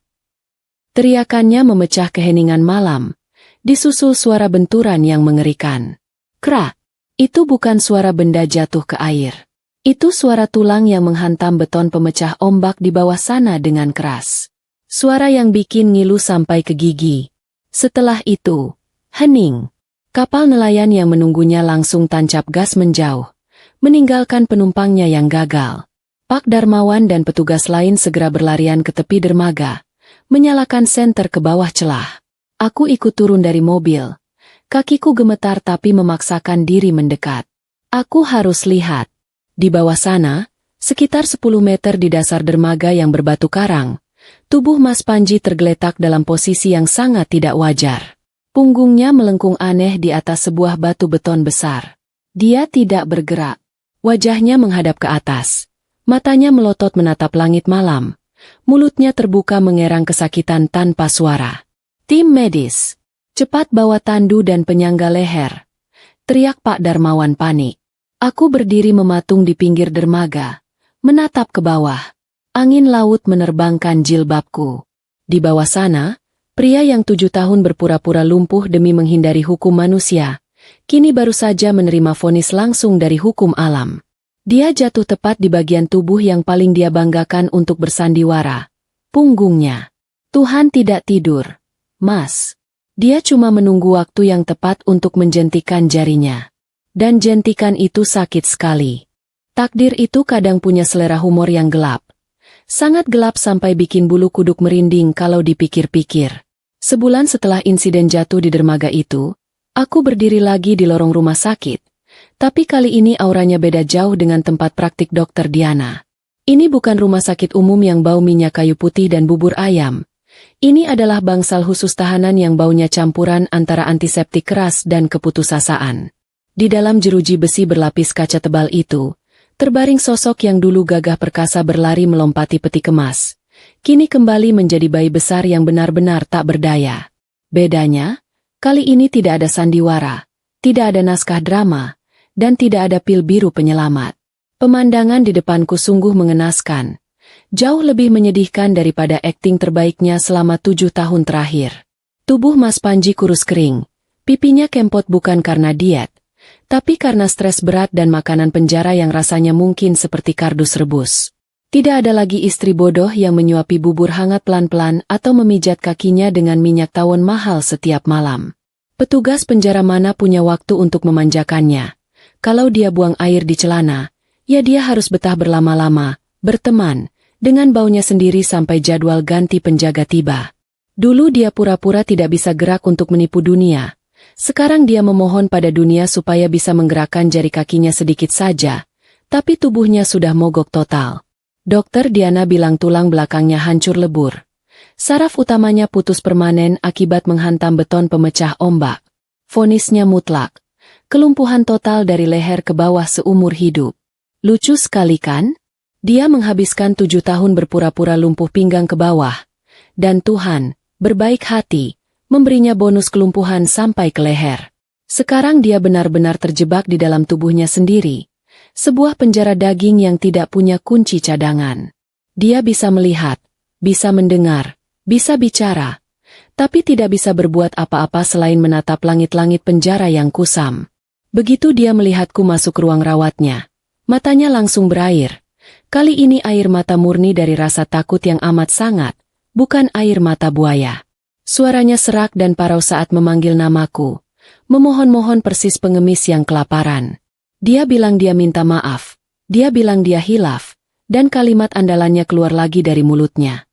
A: Teriakannya memecah keheningan malam, disusul suara benturan yang mengerikan. Krak! Itu bukan suara benda jatuh ke air. Itu suara tulang yang menghantam beton pemecah ombak di bawah sana dengan keras. Suara yang bikin ngilu sampai ke gigi. Setelah itu, hening. Kapal nelayan yang menunggunya langsung tancap gas menjauh, meninggalkan penumpangnya yang gagal. Pak Darmawan dan petugas lain segera berlarian ke tepi dermaga, menyalakan senter ke bawah celah. Aku ikut turun dari mobil. Kakiku gemetar tapi memaksakan diri mendekat. Aku harus lihat. Di bawah sana, sekitar 10 meter di dasar dermaga yang berbatu karang, tubuh Mas Panji tergeletak dalam posisi yang sangat tidak wajar. Punggungnya melengkung aneh di atas sebuah batu beton besar. Dia tidak bergerak. Wajahnya menghadap ke atas. Matanya melotot menatap langit malam. Mulutnya terbuka mengerang kesakitan tanpa suara. Tim medis, cepat bawa tandu dan penyangga leher. Teriak Pak Darmawan panik. Aku berdiri mematung di pinggir dermaga, menatap ke bawah. Angin laut menerbangkan jilbabku. Di bawah sana, pria yang 7 tahun berpura-pura lumpuh demi menghindari hukum manusia, kini baru saja menerima vonis langsung dari hukum alam. Dia jatuh tepat di bagian tubuh yang paling dia banggakan untuk bersandiwara, punggungnya. Tuhan tidak tidur, Mas. Dia cuma menunggu waktu yang tepat untuk menjentikan jarinya. Dan jentikan itu sakit sekali. Takdir itu kadang punya selera humor yang gelap. Sangat gelap sampai bikin bulu kuduk merinding kalau dipikir-pikir. Sebulan setelah insiden jatuh di dermaga itu, aku berdiri lagi di lorong rumah sakit. Tapi kali ini auranya beda jauh dengan tempat praktik Dokter Diana. Ini bukan rumah sakit umum yang bau minyak kayu putih dan bubur ayam. Ini adalah bangsal khusus tahanan yang baunya campuran antara antiseptik keras dan keputusasaan. Di dalam jeruji besi berlapis kaca tebal itu, terbaring sosok yang dulu gagah perkasa berlari melompati peti kemas. Kini kembali menjadi bayi besar yang benar-benar tak berdaya. Bedanya, kali ini tidak ada sandiwara, tidak ada naskah drama, dan tidak ada pil biru penyelamat. Pemandangan di depanku sungguh mengenaskan. Jauh lebih menyedihkan daripada akting terbaiknya selama 7 tahun terakhir. Tubuh Mas Panji kurus kering. Pipinya kempot bukan karena diet, tapi karena stres berat dan makanan penjara yang rasanya mungkin seperti kardus rebus. Tidak ada lagi istri bodoh yang menyuapi bubur hangat pelan-pelan atau memijat kakinya dengan minyak tawon mahal setiap malam. Petugas penjara mana punya waktu untuk memanjakannya. Kalau dia buang air di celana, ya dia harus betah berlama-lama, berteman, dengan baunya sendiri sampai jadwal ganti penjaga tiba. Dulu dia pura-pura tidak bisa gerak untuk menipu dunia. Sekarang dia memohon pada dunia supaya bisa menggerakkan jari kakinya sedikit saja, tapi tubuhnya sudah mogok total. Dokter Diana bilang tulang belakangnya hancur lebur. Saraf utamanya putus permanen akibat menghantam beton pemecah ombak. Vonisnya mutlak. Kelumpuhan total dari leher ke bawah seumur hidup. Lucu sekali kan? Dia menghabiskan 7 tahun berpura-pura lumpuh pinggang ke bawah. Dan Tuhan, berbaik hati, memberinya bonus kelumpuhan sampai ke leher. Sekarang dia benar-benar terjebak di dalam tubuhnya sendiri. Sebuah penjara daging yang tidak punya kunci cadangan. Dia bisa melihat, bisa mendengar, bisa bicara, tapi tidak bisa berbuat apa-apa selain menatap langit-langit penjara yang kusam. Begitu dia melihatku masuk ruang rawatnya, matanya langsung berair. Kali ini air mata murni dari rasa takut yang amat sangat, bukan air mata buaya. Suaranya serak dan parau saat memanggil namaku. Memohon-mohon persis pengemis yang kelaparan. Dia bilang dia minta maaf. Dia bilang dia hilaf. Dan kalimat andalannya keluar lagi dari mulutnya.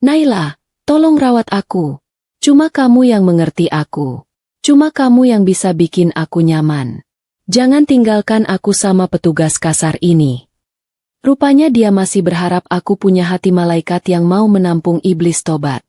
A: Naila, tolong rawat aku. Cuma kamu yang mengerti aku. Cuma kamu yang bisa bikin aku nyaman. Jangan tinggalkan aku sama petugas kasar ini. Rupanya dia masih berharap aku punya hati malaikat yang mau menampung iblis tobat.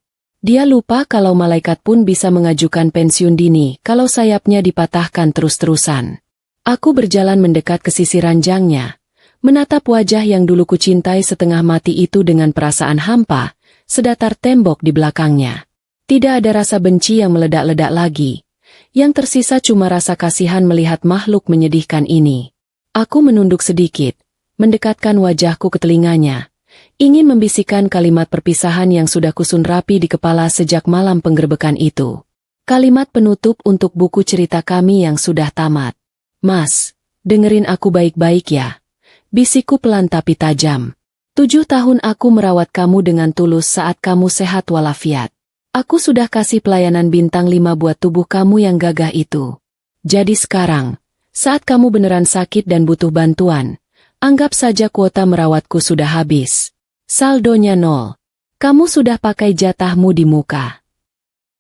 A: Dia lupa kalau malaikat pun bisa mengajukan pensiun dini kalau sayapnya dipatahkan terus-terusan. Aku berjalan mendekat ke sisi ranjangnya, menatap wajah yang dulu kucintai setengah mati itu dengan perasaan hampa, sedatar tembok di belakangnya. Tidak ada rasa benci yang meledak-ledak lagi. Yang tersisa cuma rasa kasihan melihat makhluk menyedihkan ini. Aku menunduk sedikit, mendekatkan wajahku ke telinganya. Ingin membisikkan kalimat perpisahan yang sudah kusun rapi di kepala sejak malam penggerbekan itu. Kalimat penutup untuk buku cerita kami yang sudah tamat. Mas, dengerin aku baik-baik ya. Bisikku pelan tapi tajam. 7 tahun aku merawat kamu dengan tulus saat kamu sehat walafiat. Aku sudah kasih pelayanan bintang 5 buat tubuh kamu yang gagah itu. Jadi sekarang, saat kamu beneran sakit dan butuh bantuan, anggap saja kuota merawatku sudah habis. Saldonya 0. Kamu sudah pakai jatahmu di muka.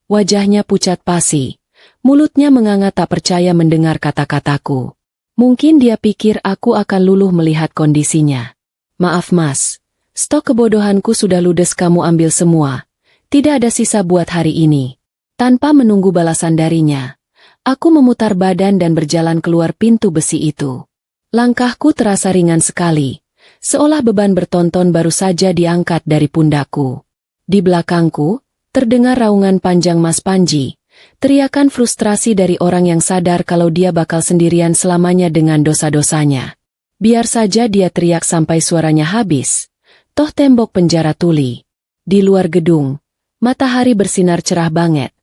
A: Wajahnya pucat pasi. Mulutnya menganga tak percaya mendengar kata-kataku. Mungkin dia pikir aku akan luluh melihat kondisinya. Maaf mas, stok kebodohanku sudah ludes kamu ambil semua. Tidak ada sisa buat hari ini. Tanpa menunggu balasan darinya, aku memutar badan dan berjalan keluar pintu besi itu. Langkahku terasa ringan sekali. Seolah beban bertonton baru saja diangkat dari pundakku. Di belakangku, terdengar raungan panjang Mas Panji, teriakan frustrasi dari orang yang sadar kalau dia bakal sendirian selamanya dengan dosa-dosanya. Biar saja dia teriak sampai suaranya habis, toh tembok penjara tuli. Di luar gedung, matahari bersinar cerah banget,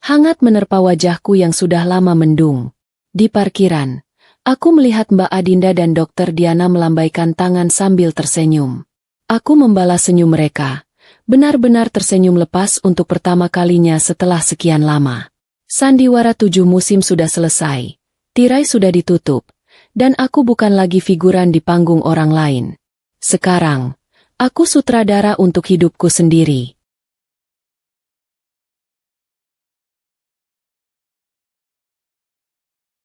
A: hangat menerpa wajahku yang sudah lama mendung. Di parkiran, aku melihat Mbak Adinda dan Dokter Diana melambaikan tangan sambil tersenyum. Aku membalas senyum mereka, benar-benar tersenyum lepas untuk pertama kalinya setelah sekian lama. Sandiwara 7 musim sudah selesai, tirai sudah ditutup, dan aku bukan lagi figuran di panggung orang lain. Sekarang, aku sutradara untuk hidupku sendiri.